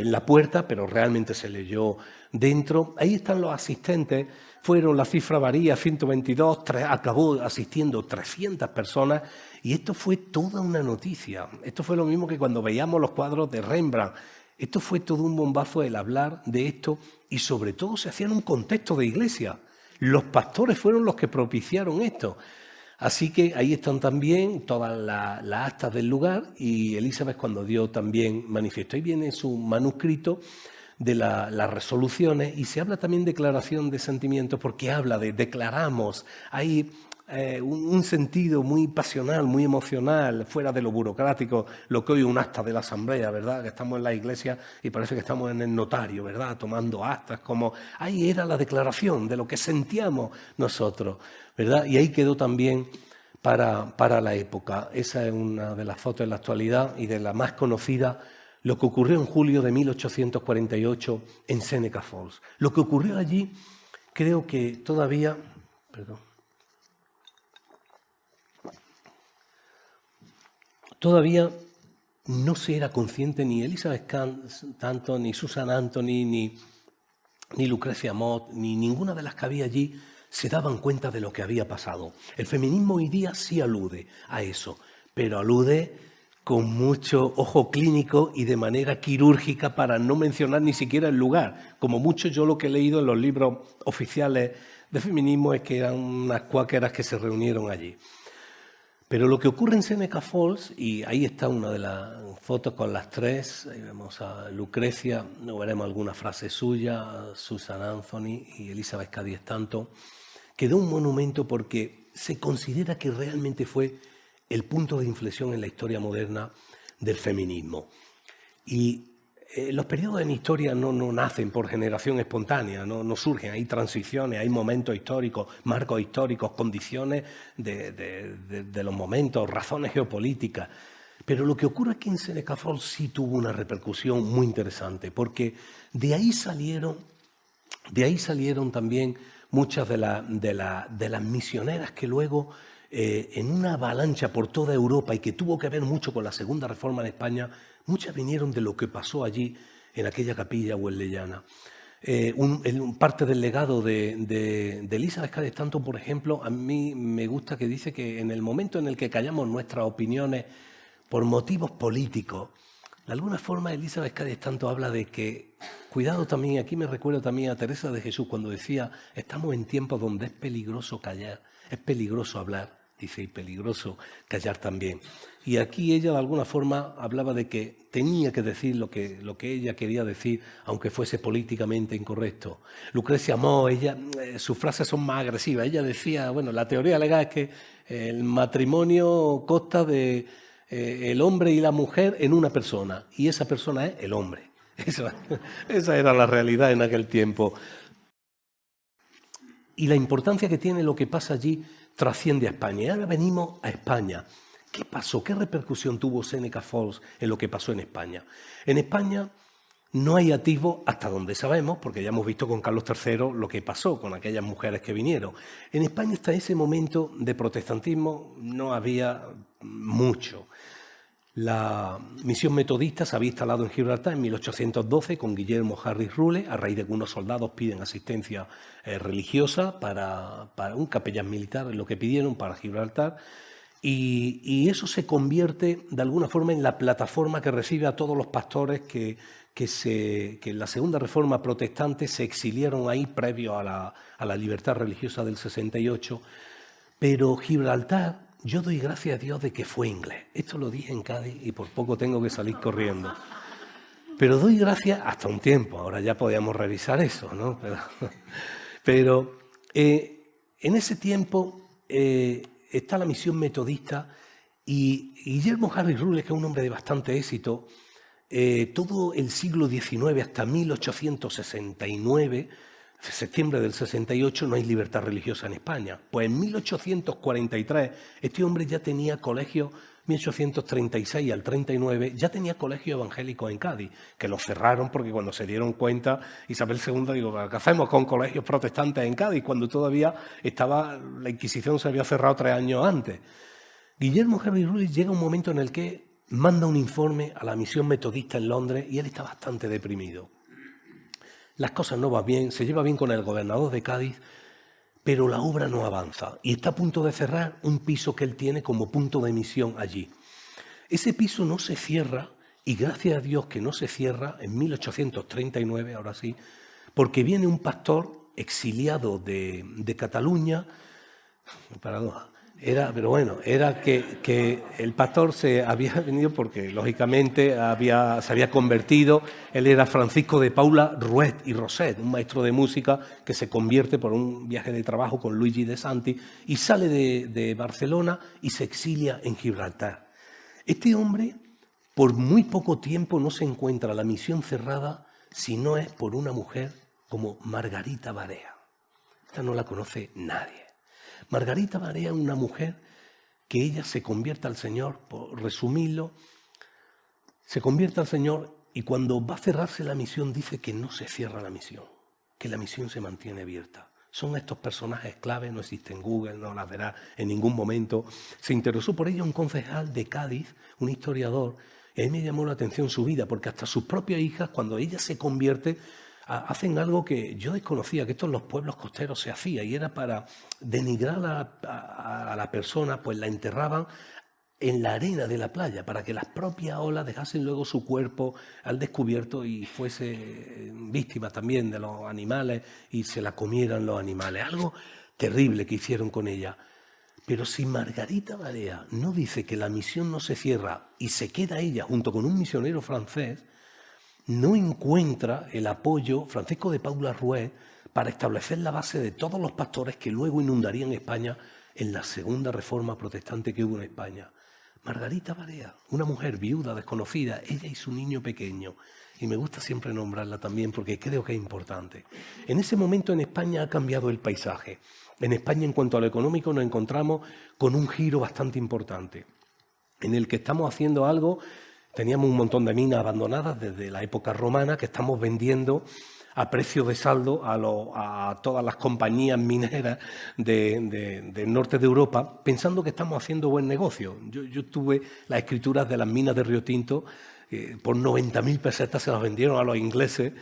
en la puerta, pero realmente se leyó dentro. Ahí están los asistentes, la cifra varía, 122, acabó asistiendo 300 personas, y esto fue toda una noticia. Esto fue lo mismo que cuando veíamos los cuadros de Rembrandt. Esto fue todo un bombazo el hablar de esto, y sobre todo se hacía en un contexto de iglesia. Los pastores fueron los que propiciaron esto. Así que ahí están también todas las actas del lugar, y Elizabeth cuando dio también manifiesto. Ahí viene su manuscrito de las resoluciones, y se habla también de declaración de sentimientos, porque habla de declaramos. Hay un sentido muy pasional, muy emocional, fuera de lo burocrático, lo que hoy es un acta de la asamblea, ¿verdad? Que estamos en la iglesia y parece que estamos en el notario, ¿verdad? Tomando actas, como ahí era la declaración de lo que sentíamos nosotros, ¿verdad? Y ahí quedó también para la época. Esa es una de las fotos en la actualidad y de la más conocida, lo que ocurrió en julio de 1848 en Seneca Falls. Lo que ocurrió allí, creo que todavía... Todavía no se era consciente ni Elizabeth Stanton, ni Susan Anthony, ni Lucrecia Mott, ni ninguna de las que había allí se daban cuenta de lo que había pasado. El feminismo hoy día sí alude a eso, pero alude con mucho ojo clínico y de manera quirúrgica, para no mencionar ni siquiera el lugar. Como mucho, yo lo que he leído en los libros oficiales de feminismo es que eran unas cuáqueras que se reunieron allí. Pero lo que ocurre en Seneca Falls, y ahí está una de las fotos con las 3, ahí vemos a Lucrecia, no veremos alguna frase suya, Susan Anthony y Elizabeth Cady Stanton, quedó un monumento porque se considera que realmente fue el punto de inflexión en la historia moderna del feminismo. Y Los periodos en historia no nacen por generación espontánea, no surgen, hay transiciones, hay momentos históricos, marcos históricos, condiciones de los momentos, razones geopolíticas. Pero lo que ocurre aquí en Seneca Falls sí tuvo una repercusión muy interesante, porque de ahí salieron también muchas de las misioneras que luego, en una avalancha por toda Europa y que tuvo que ver mucho con la Segunda Reforma en España, muchas vinieron de lo que pasó allí en aquella capilla wesleyana. Parte del legado de Elizabeth Cady Stanton, por ejemplo, a mí me gusta que dice que en el momento en el que callamos nuestras opiniones por motivos políticos, de alguna forma Elizabeth Cady Stanton habla de que, cuidado también, aquí me recuerdo también a Teresa de Jesús cuando decía, estamos en tiempos donde es peligroso callar, es peligroso hablar, dice, y peligroso callar también. Y aquí ella de alguna forma hablaba de que tenía que decir lo que ella quería decir, aunque fuese políticamente incorrecto. Lucrecia Mott, sus frases son más agresivas. Ella decía, bueno, la teoría legal es que el matrimonio consta de el hombre y la mujer en una persona, y esa persona es el hombre. Esa era la realidad en aquel tiempo. Y la importancia que tiene lo que pasa allí trasciende a España. Y ahora venimos a España. ¿Qué pasó? ¿Qué repercusión tuvo Seneca Falls en lo que pasó en España? En España no hay atisbo, hasta donde sabemos, porque ya hemos visto con Carlos III lo que pasó con aquellas mujeres que vinieron. En España, hasta ese momento de protestantismo, no había mucho. La misión metodista se había instalado en Gibraltar en 1812 con Guillermo Harris Rule, a raíz de que unos soldados piden asistencia religiosa para un capellán militar, es lo que pidieron para Gibraltar. Y eso se convierte de alguna forma en la plataforma que recibe a todos los pastores que en la Segunda Reforma Protestante se exiliaron ahí previo a la libertad religiosa del 68. Pero Gibraltar, yo doy gracias a Dios de que fue inglés. Esto lo dije en Cádiz y por poco tengo que salir corriendo. Pero doy gracias hasta un tiempo, ahora ya podíamos revisar eso, ¿no? Pero en ese tiempo está la misión metodista y Guillermo Harris Rule, que es un hombre de bastante éxito, todo el siglo XIX hasta 1869, septiembre del 68, no hay libertad religiosa en España. Pues en 1843 este hombre ya tenía colegio, 1836 al 39, ya tenía colegio evangélico en Cádiz, que lo cerraron porque cuando se dieron cuenta, Isabel II dijo, ¿qué hacemos con colegios protestantes en Cádiz? Cuando todavía la Inquisición se había cerrado 3 años antes. Guillermo Harris Rule llega un momento en el que manda un informe a la misión metodista en Londres y él está bastante deprimido. Las cosas no van bien, se lleva bien con el gobernador de Cádiz, pero la obra no avanza y está a punto de cerrar un piso que él tiene como punto de misión allí. Ese piso no se cierra, y gracias a Dios que no se cierra, en 1839, ahora sí, porque viene un pastor exiliado de Cataluña, paradoja. Era que el pastor se había venido porque, lógicamente, se había convertido. Él era Francisco de Paula Ruet y Roset, un maestro de música que se convierte por un viaje de trabajo con Luigi de Santi y sale de Barcelona y se exilia en Gibraltar. Este hombre, por muy poco tiempo, no se encuentra la misión cerrada si no es por una mujer como Margarita Barea. Esta no la conoce nadie. Margarita Barea es una mujer que ella se convierte al Señor, por resumirlo, se convierte al Señor y cuando va a cerrarse la misión dice que no se cierra la misión, que la misión se mantiene abierta. Son estos personajes clave, no existe en Google, no las verá en ningún momento. Se interesó por ella un concejal de Cádiz, un historiador, y a mí me llamó la atención su vida, porque hasta sus propias hijas, cuando ella se convierte, hacen algo que yo desconocía, que esto en los pueblos costeros se hacía, y era para denigrar a la persona, pues la enterraban en la arena de la playa, para que las propias olas dejasen luego su cuerpo al descubierto y fuese víctima también de los animales y se la comieran los animales. Algo terrible que hicieron con ella. Pero si Margarita Barea no dice que la misión no se cierra y se queda ella junto con un misionero francés, no encuentra el apoyo Francisco de Paula Ruet para establecer la base de todos los pastores que luego inundarían España en la segunda reforma protestante que hubo en España. Margarita Barea, una mujer viuda, desconocida, ella y su niño pequeño. Y me gusta siempre nombrarla también porque creo que es importante. En ese momento en España ha cambiado el paisaje. En España, en cuanto a lo económico, nos encontramos con un giro bastante importante, en el que estamos haciendo algo. Teníamos un montón de minas abandonadas desde la época romana que estamos vendiendo a precio de saldo a todas las compañías mineras del norte de Europa, pensando que estamos haciendo buen negocio. Yo tuve las escrituras de las minas de Río Tinto, por 90.000 pesetas se las vendieron a los ingleses,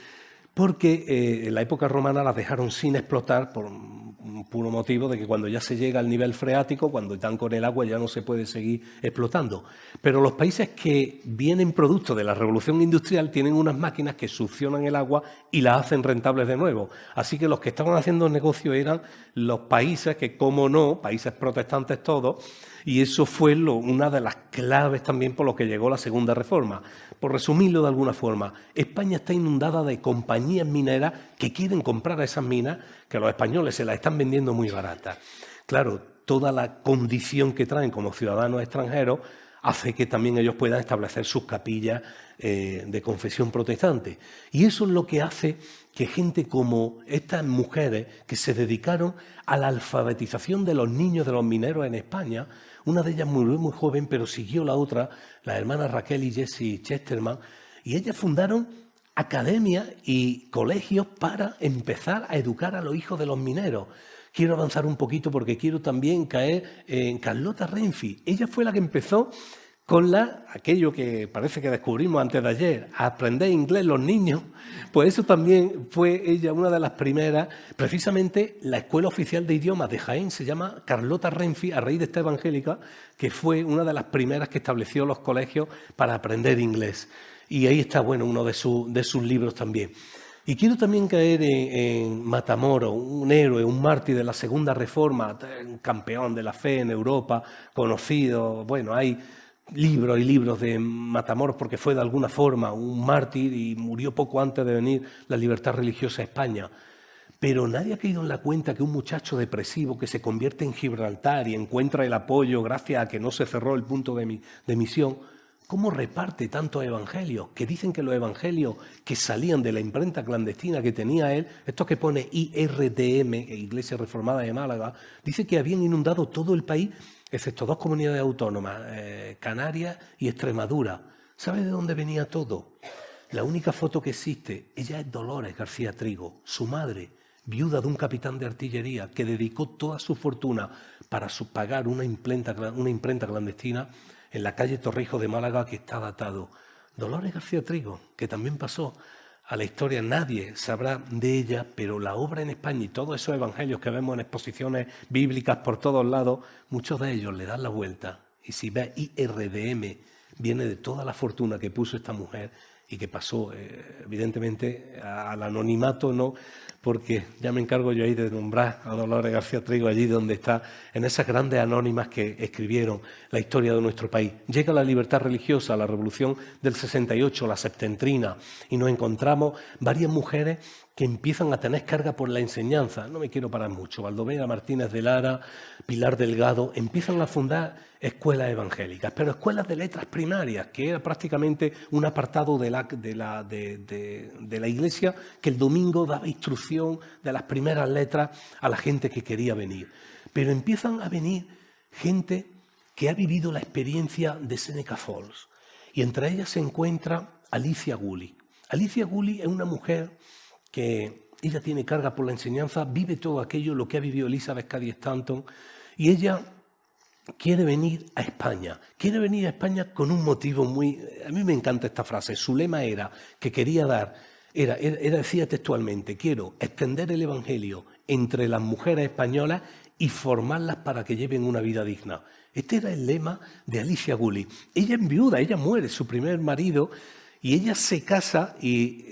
porque en la época romana las dejaron sin explotar por un puro motivo de que cuando ya se llega al nivel freático, cuando están con el agua, ya no se puede seguir explotando. Pero los países que vienen producto de la revolución industrial tienen unas máquinas que succionan el agua y las hacen rentables de nuevo. Así que los que estaban haciendo negocio eran los países que, como no, países protestantes todos, y eso fue una de las claves también por lo que llegó la Segunda Reforma. Por resumirlo de alguna forma, España está inundada de compañías mineras que quieren comprar esas minas, que los españoles se las están vendiendo muy baratas. Claro, toda la condición que traen como ciudadanos extranjeros hace que también ellos puedan establecer sus capillas de confesión protestante. Y eso es lo que hace que gente como estas mujeres que se dedicaron a la alfabetización de los niños de los mineros en España, una de ellas murió muy joven, pero siguió la otra, las hermanas Raquel y Jessie Chesterman, y ellas fundaron academias y colegios para empezar a educar a los hijos de los mineros. Quiero avanzar un poquito porque quiero también caer en Carlota Renfi. Ella fue la que empezó con aquello que parece que descubrimos antes de ayer, a aprender inglés los niños. Pues eso también fue ella una de las primeras. Precisamente la Escuela Oficial de Idiomas de Jaén se llama Carlota Renfi, a raíz de esta evangélica, que fue una de las primeras que estableció los colegios para aprender inglés. Y ahí está, bueno, uno de sus libros también. Y quiero también caer en Matamoros, un héroe, un mártir de la Segunda Reforma, un campeón de la fe en Europa, conocido. Bueno, hay libros y libros de Matamoros porque fue de alguna forma un mártir y murió poco antes de venir la libertad religiosa a España. Pero nadie ha caído en la cuenta que un muchacho depresivo que se convierte en Gibraltar y encuentra el apoyo gracias a que no se cerró el punto de misión, ¿cómo reparte tantos evangelios? Que dicen que los evangelios que salían de la imprenta clandestina que tenía él, estos que pone IRDM, Iglesia Reformada de Málaga, dice que habían inundado todo el país, excepto 2 comunidades autónomas, Canarias y Extremadura. ¿Sabe de dónde venía todo? La única foto que existe, ella es Dolores García Trigo, su madre, viuda de un capitán de artillería que dedicó toda su fortuna para pagar una imprenta clandestina en la calle Torrijos de Málaga, que está datado. Dolores García Trigo, que también pasó a la historia, nadie sabrá de ella, pero la obra en España y todos esos evangelios que vemos en exposiciones bíblicas por todos lados, muchos de ellos le dan la vuelta. Y si ves IRDM, viene de toda la fortuna que puso esta mujer y que pasó, evidentemente, al anonimato, no, porque ya me encargo yo ahí de nombrar a Dolores García Trigo allí donde está, en esas grandes anónimas que escribieron la historia de nuestro país. Llega la libertad religiosa, la revolución del 68, la septentrina, y nos encontramos varias mujeres que empiezan a tener carga por la enseñanza. No me quiero parar mucho. Baldomera Martínez de Lara, Pilar Delgado, empiezan a fundar escuelas evangélicas, pero escuelas de letras primarias, que era prácticamente un apartado de la Iglesia que el domingo daba instrucción de las primeras letras a la gente que quería venir. Pero empiezan a venir gente que ha vivido la experiencia de Seneca Falls, y entre ellas se encuentra Alicia Gully. Alicia Gully es una mujer que ella tiene carga por la enseñanza, vive todo aquello, lo que ha vivido Elizabeth Cady Stanton, y ella quiere venir a España. Quiere venir a España con un motivo muy... A mí me encanta esta frase. Su lema era que quería dar... decía textualmente, quiero extender el evangelio entre las mujeres españolas y formarlas para que lleven una vida digna. Este era el lema de Alicia Gully. Ella es viuda, ella muere, su primer marido, Y ella se casa y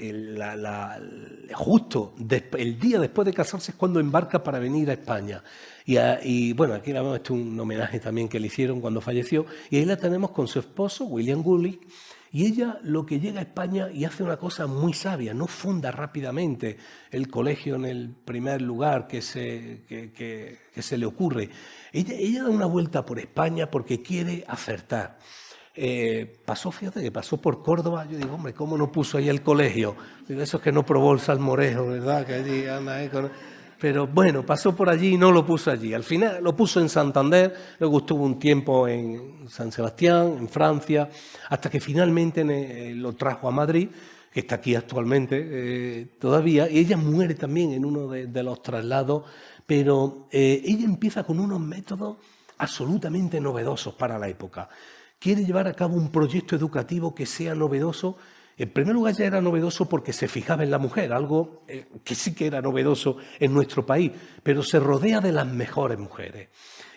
justo el día después de casarse es cuando embarca para venir a España. Y bueno, aquí la vemos, esto es un homenaje también que le hicieron cuando falleció. Y ahí la tenemos con su esposo, William Gully. Y ella lo que llega a España y hace una cosa muy sabia, no funda rápidamente el colegio en el primer lugar que se le ocurre. Ella da una vuelta por España porque quiere acertar. Fíjate que pasó por Córdoba. Yo digo, hombre, ¿cómo no puso ahí el colegio? Digo, eso es que no probó el salmorejo, ¿verdad? Que allí anda ahí con... Pero bueno, pasó por allí y no lo puso allí. Al final lo puso en Santander, luego estuvo un tiempo en San Sebastián, en Francia, hasta que finalmente lo trajo a Madrid, que está aquí actualmente todavía, y ella muere también en uno de los traslados, pero ella empieza con unos métodos absolutamente novedosos para la época. Quiere llevar a cabo un proyecto educativo que sea novedoso. En primer lugar, ya era novedoso porque se fijaba en la mujer, algo que sí que era novedoso en nuestro país, pero se rodea de las mejores mujeres.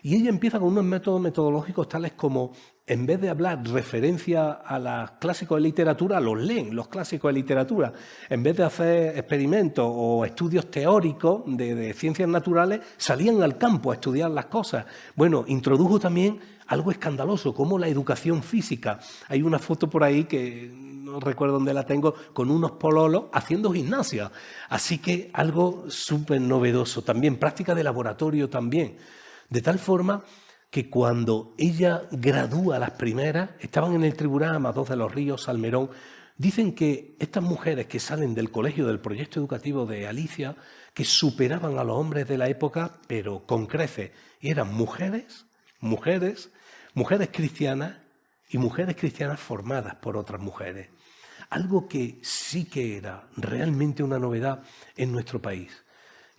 Y ella empieza con unos métodos metodológicos tales como, en vez de hablar referencia a los clásicos de literatura, los leen, los clásicos de literatura. En vez de hacer experimentos o estudios teóricos de ciencias naturales, salían al campo a estudiar las cosas. Bueno, introdujo también algo escandaloso, como la educación física. Hay una foto por ahí que no recuerdo dónde la tengo, con unos pololos haciendo gimnasia. Así que algo súper novedoso también, práctica de laboratorio también. De tal forma que cuando ella gradúa las primeras, estaban en el tribunal Amador de los Ríos, Salmerón. Dicen que estas mujeres que salen del colegio del proyecto educativo de Alicia, que superaban a los hombres de la época, pero con creces, y eran mujeres cristianas y mujeres cristianas formadas por otras mujeres. Algo que sí que era realmente una novedad en nuestro país.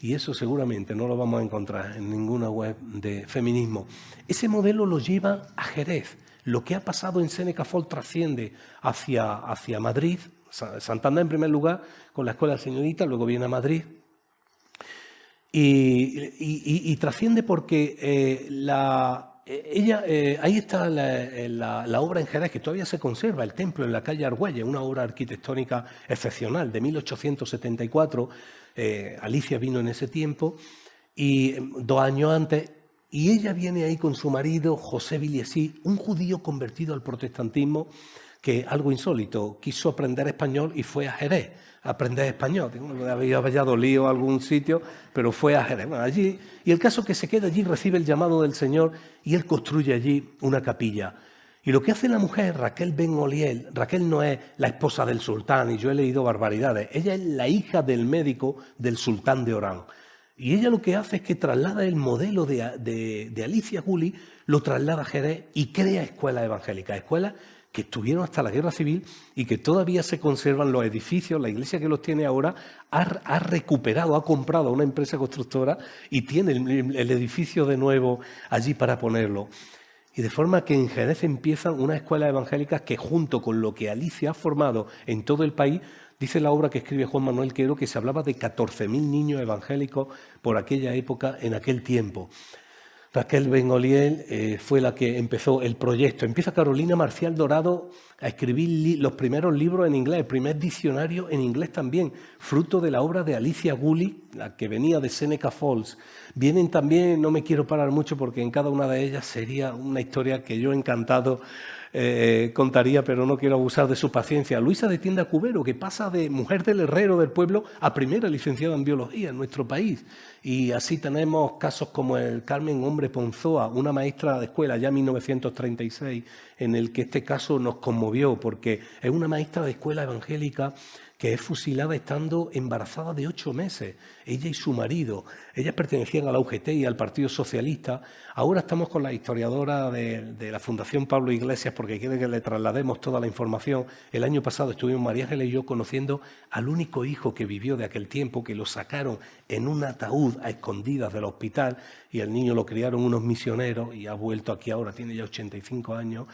Y eso seguramente no lo vamos a encontrar en ninguna web de feminismo. Ese modelo lo lleva a Jerez. Lo que ha pasado en Seneca Falls trasciende hacia Madrid, Santander en primer lugar, con la Escuela de Señoritas, luego viene a Madrid. Y trasciende porque ahí está la obra en Jerez, que todavía se conserva, el templo en la calle Argüelles, una obra arquitectónica excepcional de 1874. Alicia vino en ese tiempo, y 2 años antes, y ella viene ahí con su marido, José Villesí, un judío convertido al protestantismo, que algo insólito, quiso aprender español y fue a Jerez a aprender español. Había Valladolid o algún sitio, pero fue a Jerez. Bueno, allí, y el caso es que se queda allí, recibe el llamado del Señor y él construye allí una capilla. Y lo que hace la mujer, Raquel Ben Oliel, Raquel no es la esposa del sultán, y yo he leído barbaridades, ella es la hija del médico del sultán de Orán. Y ella lo que hace es que traslada el modelo de Alicia Gully, lo traslada a Jerez y crea escuelas evangélicas, escuelas que estuvieron hasta la Guerra Civil y que todavía se conservan los edificios. La iglesia que los tiene ahora ha recuperado, ha comprado a una empresa constructora y tiene el edificio de nuevo allí para ponerlo. Y de forma que en Jerez empiezan unas escuelas evangélicas que, junto con lo que Alicia ha formado en todo el país, dice la obra que escribe Juan Manuel Quero que se hablaba de 14.000 niños evangélicos por aquella época, en aquel tiempo. Raquel Ben Oliel fue la que empezó el proyecto. Empieza Carolina Marcial Dorado a escribir los primeros libros en inglés, el primer diccionario en inglés también, fruto de la obra de Alicia Gully, la que venía de Seneca Falls. Vienen también, no me quiero parar mucho porque en cada una de ellas sería una historia que yo encantado contaría, pero no quiero abusar de su paciencia. Luisa de Tienda Cubero, que pasa de mujer del herrero del pueblo a primera licenciada en biología en nuestro país. Y así tenemos casos como el Carmen Hombre Ponzoa, una maestra de escuela ya en 1936, en el que este caso nos conmovió, porque es una maestra de escuela evangélica que es fusilada estando embarazada de 8 meses, ella y su marido. Ellas pertenecían a la UGT y al Partido Socialista. Ahora estamos con la historiadora de la Fundación Pablo Iglesias porque quiere que le traslademos toda la información. El año pasado estuvimos María Ángeles y yo conociendo al único hijo que vivió de aquel tiempo, que lo sacaron en un ataúd a escondidas del hospital y el niño lo criaron unos misioneros y ha vuelto aquí ahora, tiene ya 85 años.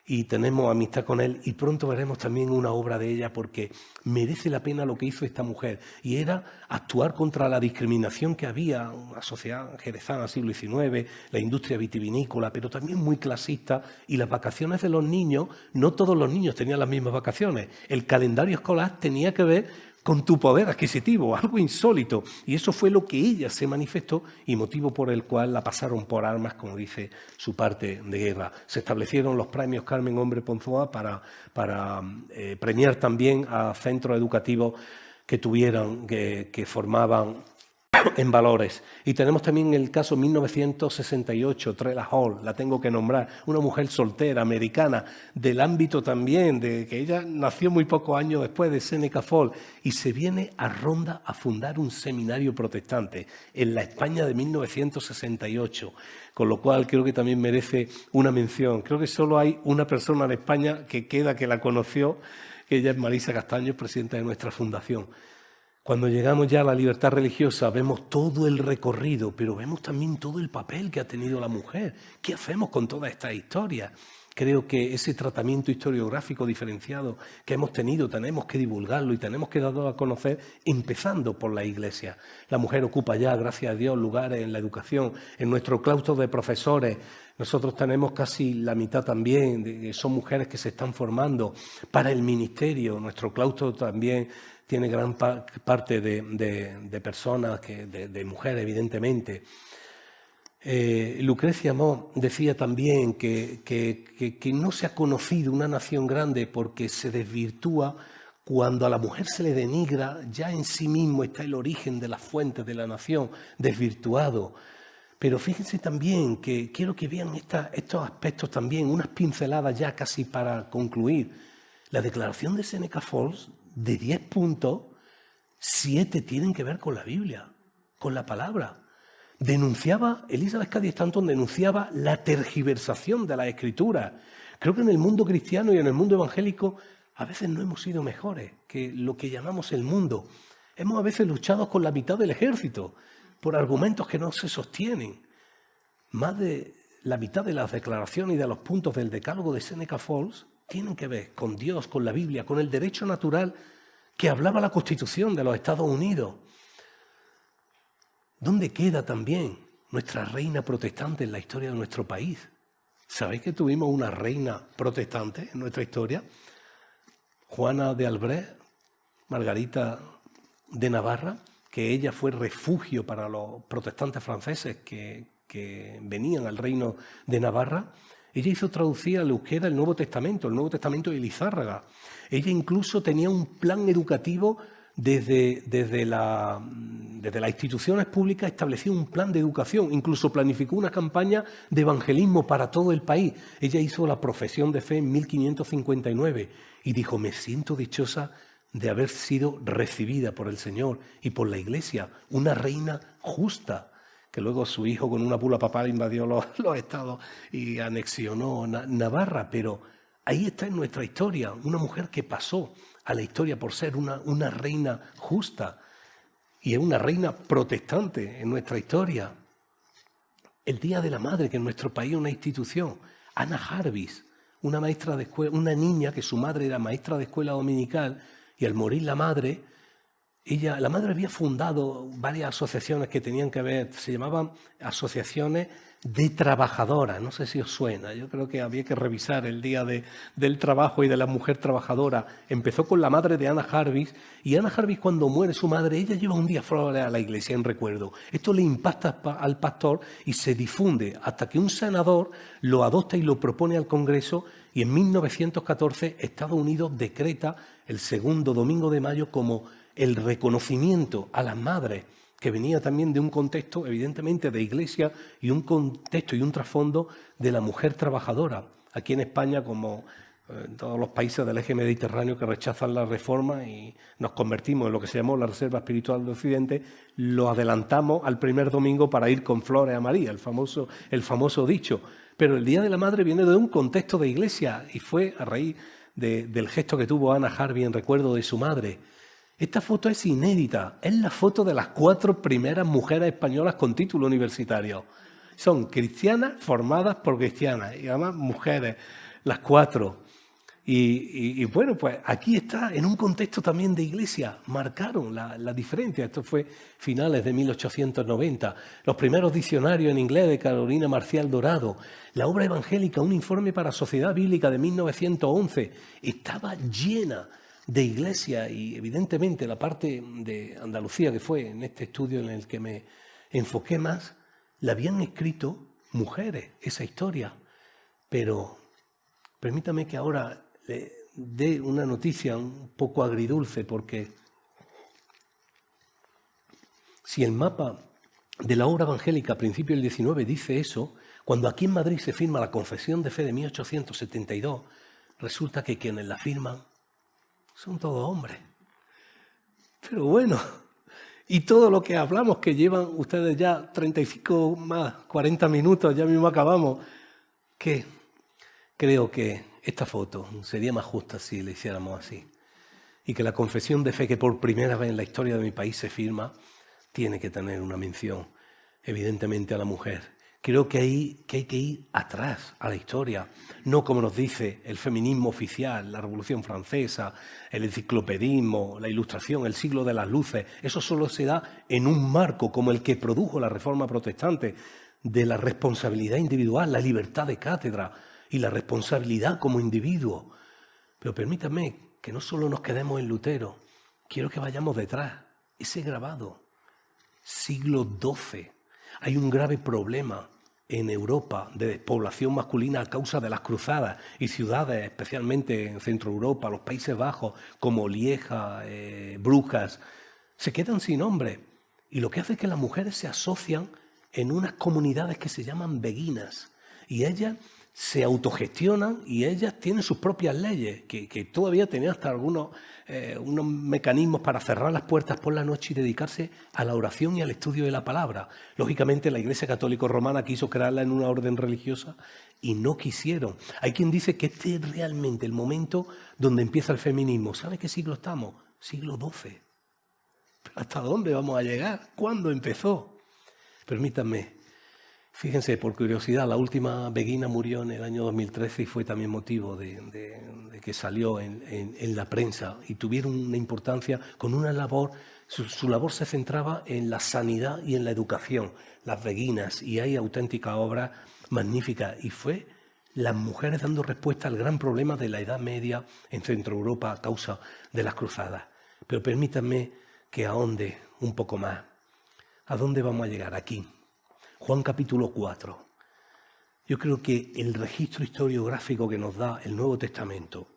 y tenemos amistad con él, y pronto veremos también una obra de ella porque merece la pena lo que hizo esta mujer, y era actuar contra la discriminación que había en la sociedad jerezana siglo XIX, la industria vitivinícola, pero también muy clasista, y las vacaciones de los niños, no todos los niños tenían las mismas vacaciones, el calendario escolar tenía que ver con tu poder adquisitivo, algo insólito. Y eso fue lo que ella se manifestó y motivo por el cual la pasaron por armas, como dice su parte de guerra. Se establecieron los premios Carmen Hombre Ponzoa para premiar también a centros educativos que tuvieran, que formaban en valores. Y tenemos también el caso 1968, Trela Hall, la tengo que nombrar, una mujer soltera, americana, del ámbito también, de que ella nació muy pocos años después de Seneca Falls, y se viene a Ronda a fundar un seminario protestante en la España de 1968, con lo cual creo que también merece una mención. Creo que solo hay una persona en España que la conoció, que ella es Marisa Castaño, presidenta de nuestra fundación. Cuando llegamos ya a la libertad religiosa vemos todo el recorrido, pero vemos también todo el papel que ha tenido la mujer. ¿Qué hacemos con toda esta historia? Creo que ese tratamiento historiográfico diferenciado que hemos tenido tenemos que divulgarlo y tenemos que darlo a conocer empezando por la Iglesia. La mujer ocupa ya, gracias a Dios, lugares en la educación, en nuestro claustro de profesores. Nosotros tenemos casi la mitad también, son mujeres que se están formando para el ministerio. Nuestro claustro también tiene gran parte de personas, de mujeres, evidentemente. Lucrecia Mott decía también que no se ha conocido una nación grande porque se desvirtúa cuando a la mujer se le denigra, ya en sí mismo está el origen de las fuentes de la nación, desvirtuado. Pero fíjense también que quiero que vean estos aspectos también, unas pinceladas ya casi para concluir. La declaración de Seneca Falls, de 10 puntos, 7 tienen que ver con la Biblia, con la palabra. Elizabeth Cady Stanton denunciaba la tergiversación de la Escritura. Creo que en el mundo cristiano y en el mundo evangélico a veces no hemos sido mejores que lo que llamamos el mundo. Hemos a veces luchado con la mitad del ejército por argumentos que no se sostienen. Más de la mitad de las declaraciones y de los puntos del decálogo de Seneca Falls tienen que ver con Dios, con la Biblia, con el derecho natural que hablaba la Constitución de los Estados Unidos. ¿Dónde queda también nuestra reina protestante en la historia de nuestro país? ¿Sabéis que tuvimos una reina protestante en nuestra historia? Juana de Albret, Margarita de Navarra, que ella fue refugio para los protestantes franceses que venían al reino de Navarra. Ella hizo traducir al euskera el Nuevo Testamento de Elizárraga. Ella incluso tenía un plan educativo desde las instituciones públicas, estableció un plan de educación, incluso planificó una campaña de evangelismo para todo el país. Ella hizo la profesión de fe en 1559 y dijo: me siento dichosa de haber sido recibida por el Señor y por la Iglesia, una reina justa, que luego su hijo con una bula papal invadió los estados y anexionó Navarra, pero ahí está en nuestra historia, una mujer que pasó a la historia por ser una reina justa y es una reina protestante en nuestra historia. El Día de la Madre, que en nuestro país es una institución. Ana Jarvis, una maestra de escuela, una niña que su madre era maestra de escuela dominical y al morir la madre había fundado varias asociaciones que tenían que ver, se llamaban asociaciones de trabajadoras, no sé si os suena, yo creo que había que revisar el Día del Trabajo y de la Mujer Trabajadora. Empezó con la madre de Ana Jarvis, y Ana Jarvis, cuando muere su madre, ella lleva un día flores a la iglesia en recuerdo. Esto le impacta al pastor y se difunde hasta que un senador lo adopta y lo propone al Congreso, y en 1914 Estados Unidos decreta el segundo domingo de mayo como el reconocimiento a las madres, que venía también de un contexto evidentemente de iglesia y un contexto y un trasfondo de la mujer trabajadora. Aquí en España, como en todos los países del eje mediterráneo que rechazan la reforma y nos convertimos en lo que se llamó la Reserva Espiritual de Occidente, lo adelantamos al primer domingo para ir con flores a María, el famoso dicho. Pero el Día de la Madre viene de un contexto de iglesia y fue a raíz del gesto que tuvo Ana Jarvis en recuerdo de su madre. Esta foto es inédita, es la foto de las 4 primeras mujeres españolas con título universitario. Son cristianas formadas por cristianas y además mujeres las 4. Y bueno, pues aquí está, en un contexto también de iglesia, marcaron la diferencia. Esto fue finales de 1890. Los primeros diccionarios en inglés de Carolina Marcial Dorado. La obra evangélica, un informe para Sociedad Bíblica de 1911, estaba llena de iglesias y evidentemente la parte de Andalucía, que fue en este estudio en el que me enfoqué más, la habían escrito mujeres, esa historia. Pero permítame que ahora le dé una noticia un poco agridulce, porque si el mapa de la obra evangélica a principios del XIX dice eso, cuando aquí en Madrid se firma la Confesión de Fe de 1872, resulta que quienes la firman son todos hombres. Pero bueno, y todo lo que hablamos, que llevan ustedes ya 35 más, 40 minutos, ya mismo acabamos, que creo que esta foto sería más justa si la hiciéramos así. Y que la confesión de fe que por primera vez en la historia de mi país se firma, tiene que tener una mención, evidentemente, a la mujer. Creo que hay que ir atrás a la historia, no como nos dice el feminismo oficial, la Revolución Francesa, el enciclopedismo, la Ilustración, el siglo de las luces. Eso solo se da en un marco como el que produjo la Reforma Protestante, de la responsabilidad individual, la libertad de cátedra y la responsabilidad como individuo. Pero permítanme que no solo nos quedemos en Lutero, quiero que vayamos detrás. Ese grabado, siglo XII. Hay un grave problema en Europa de despoblación masculina a causa de las cruzadas, y ciudades, especialmente en Centro Europa, los Países Bajos, como Lieja, Brujas, se quedan sin hombres. Y lo que hace es que las mujeres se asocian en unas comunidades que se llaman beguinas, y ellas se autogestionan y ellas tienen sus propias leyes, que todavía tenían hasta algunos unos mecanismos para cerrar las puertas por la noche y dedicarse a la oración y al estudio de la palabra. Lógicamente la Iglesia Católica Romana quiso crearla en una orden religiosa y no quisieron. Hay quien dice que este es realmente el momento donde empieza el feminismo. ¿Sabe qué siglo estamos? Siglo XII. ¿Hasta dónde vamos a llegar? ¿Cuándo empezó? Permítanme. Fíjense, por curiosidad, la última beguina murió en el año 2013 y fue también motivo de que salió en la prensa, y tuvieron una importancia con una labor, su labor se centraba en la sanidad y en la educación, las beguinas, y hay auténticas obras magníficas, y fue las mujeres dando respuesta al gran problema de la Edad Media en Centro Europa a causa de las cruzadas. Pero permítanme que ahonde un poco más. ¿A dónde vamos a llegar? Aquí. Juan capítulo 4. Yo creo que el registro historiográfico que nos da el Nuevo Testamento,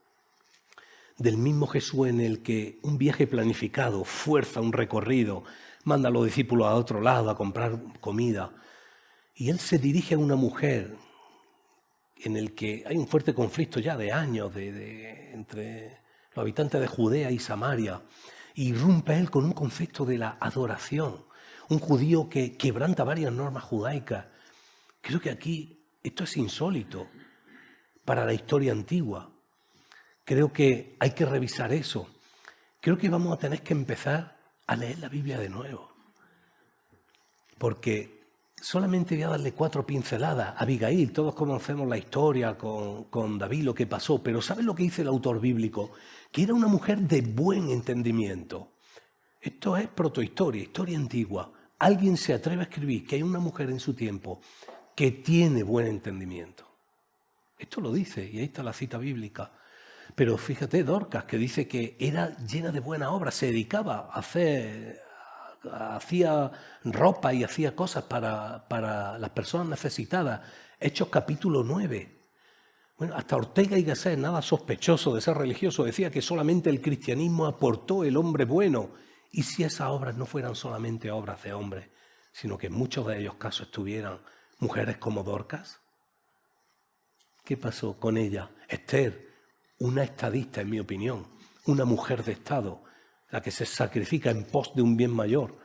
del mismo Jesús en el que un viaje planificado fuerza un recorrido, manda a los discípulos a otro lado a comprar comida, y él se dirige a una mujer en el que hay un fuerte conflicto ya de años entre los habitantes de Judea y Samaria, y irrumpe él con un concepto de la adoración. Un judío que quebranta varias normas judaicas. Creo que aquí esto es insólito para la historia antigua. Creo que hay que revisar eso. Creo que vamos a tener que empezar a leer la Biblia de nuevo. Porque solamente voy a darle 4 pinceladas. Abigail, todos conocemos la historia con David, lo que pasó, pero ¿saben lo que dice el autor bíblico? Que era una mujer de buen entendimiento. Esto es protohistoria, historia antigua. Alguien se atreve a escribir que hay una mujer en su tiempo que tiene buen entendimiento. Esto lo dice, y ahí está la cita bíblica. Pero fíjate, Dorcas, que dice que era llena de buenas obras, se dedicaba a hacía ropa y hacía cosas para las personas necesitadas. Hechos capítulo 9. Bueno, hasta Ortega y Gasset, nada sospechoso de ser religioso, decía que solamente el cristianismo aportó el hombre bueno. Y si esas obras no fueran solamente obras de hombres, sino que en muchos de ellos casos estuvieran mujeres como Dorcas. ¿Qué pasó con ella? Esther, una estadista en mi opinión, una mujer de Estado, la que se sacrifica en pos de un bien mayor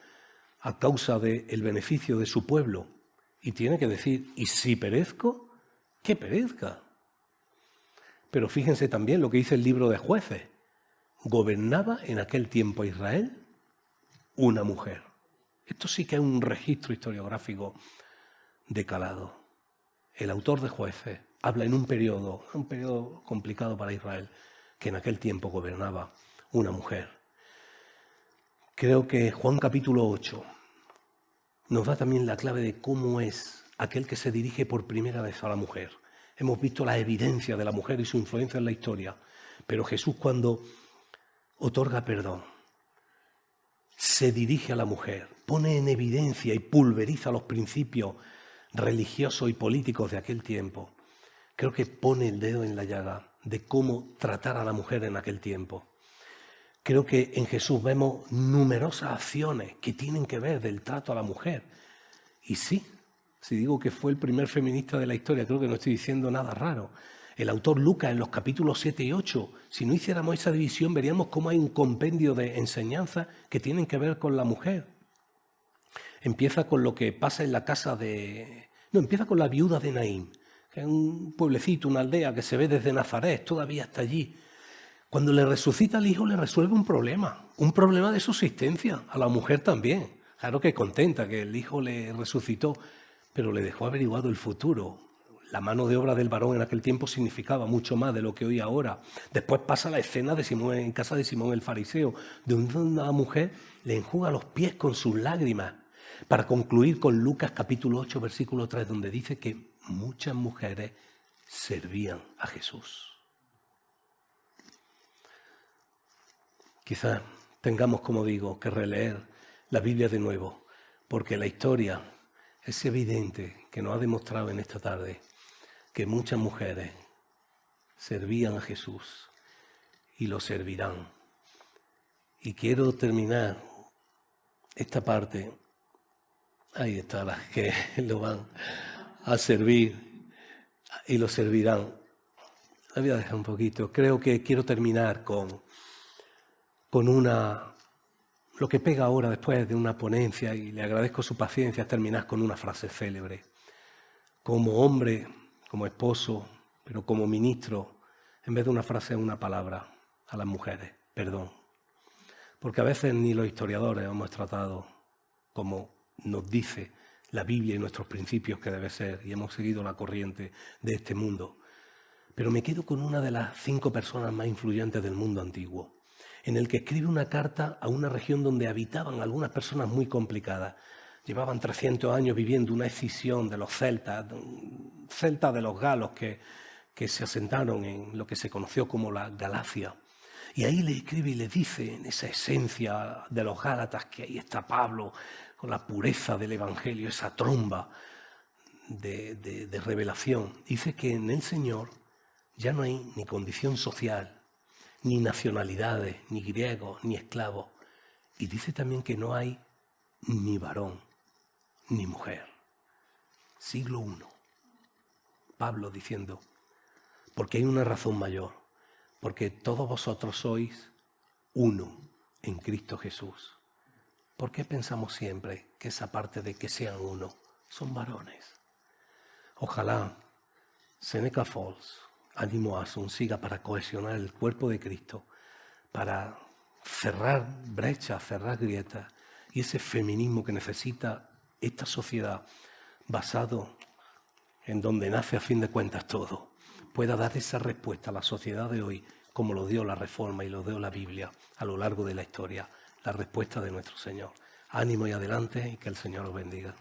a causa del beneficio de su pueblo. Y tiene que decir, ¿y si perezco? ¡Que perezca! Pero fíjense también lo que dice el libro de Jueces. Gobernaba en aquel tiempo Israel una mujer. Esto sí que es un registro historiográfico de calado. El autor de Jueces habla en un periodo complicado para Israel, que en aquel tiempo gobernaba una mujer. Creo que Juan capítulo 8 nos da también la clave de cómo es aquel que se dirige por primera vez a la mujer. Hemos visto la evidencia de la mujer y su influencia en la historia, pero Jesús, cuando otorga perdón, se dirige a la mujer, pone en evidencia y pulveriza los principios religiosos y políticos de aquel tiempo. Creo que pone el dedo en la llaga de cómo tratar a la mujer en aquel tiempo. Creo que en Jesús vemos numerosas acciones que tienen que ver del trato a la mujer. Y sí, si digo que fue el primer feminista de la historia, creo que no estoy diciendo nada raro. El autor Lucas, en los capítulos 7 y 8, si no hiciéramos esa división, veríamos cómo hay un compendio de enseñanzas que tienen que ver con la mujer. Empieza con lo que pasa en la casa de... No, empieza con la viuda de Naín, que es un pueblecito, una aldea que se ve desde Nazaret, todavía está allí. Cuando le resucita al hijo, le resuelve un problema de subsistencia, a la mujer también. Claro que contenta que el hijo le resucitó, pero le dejó averiguado el futuro. La mano de obra del varón en aquel tiempo significaba mucho más de lo que hoy ahora. Después pasa la escena de Simón, en casa de Simón el fariseo, donde una mujer le enjuga los pies con sus lágrimas, para concluir con Lucas capítulo 8, versículo 3, donde dice que muchas mujeres servían a Jesús. Quizás tengamos, como digo, que releer la Biblia de nuevo, porque la historia es evidente que nos ha demostrado en esta tarde que muchas mujeres servían a Jesús y lo servirán. Y quiero terminar esta parte, ahí está, las que lo van a servir y lo servirán. La voy a dejar un poquito. Creo que quiero terminar con lo que pega ahora después de una ponencia, y le agradezco su paciencia, terminar con una frase célebre. Como hombre, como esposo, pero como ministro, en vez de una frase, una palabra a las mujeres: perdón. Porque a veces ni los historiadores hemos tratado como nos dice la Biblia y nuestros principios que debe ser, y hemos seguido la corriente de este mundo. Pero me quedo con una de las 5 personas más influyentes del mundo antiguo, en el que escribe una carta a una región donde habitaban algunas personas muy complicadas. Llevaban 300 años viviendo una escisión de los celtas de los galos que se asentaron en lo que se conoció como la Galacia. Y ahí le escribe y le dice, en esa esencia de los Gálatas, que ahí está Pablo, con la pureza del Evangelio, esa tromba de revelación. Dice que en el Señor ya no hay ni condición social, ni nacionalidades, ni griegos, ni esclavos. Y dice también que no hay ni varón, ni mujer. Siglo I. Pablo diciendo, porque hay una razón mayor, porque todos vosotros sois uno en Cristo Jesús. ¿Por qué pensamos siempre que esa parte de que sean uno son varones? Ojalá Seneca Falls, Ánimo Asun, siga para cohesionar el cuerpo de Cristo, para cerrar brechas, cerrar grietas, y ese feminismo que necesita esta sociedad, basado en donde nace a fin de cuentas todo, pueda dar esa respuesta a la sociedad de hoy, como lo dio la Reforma y lo dio la Biblia a lo largo de la historia, la respuesta de nuestro Señor. Ánimo y adelante, y que el Señor os bendiga.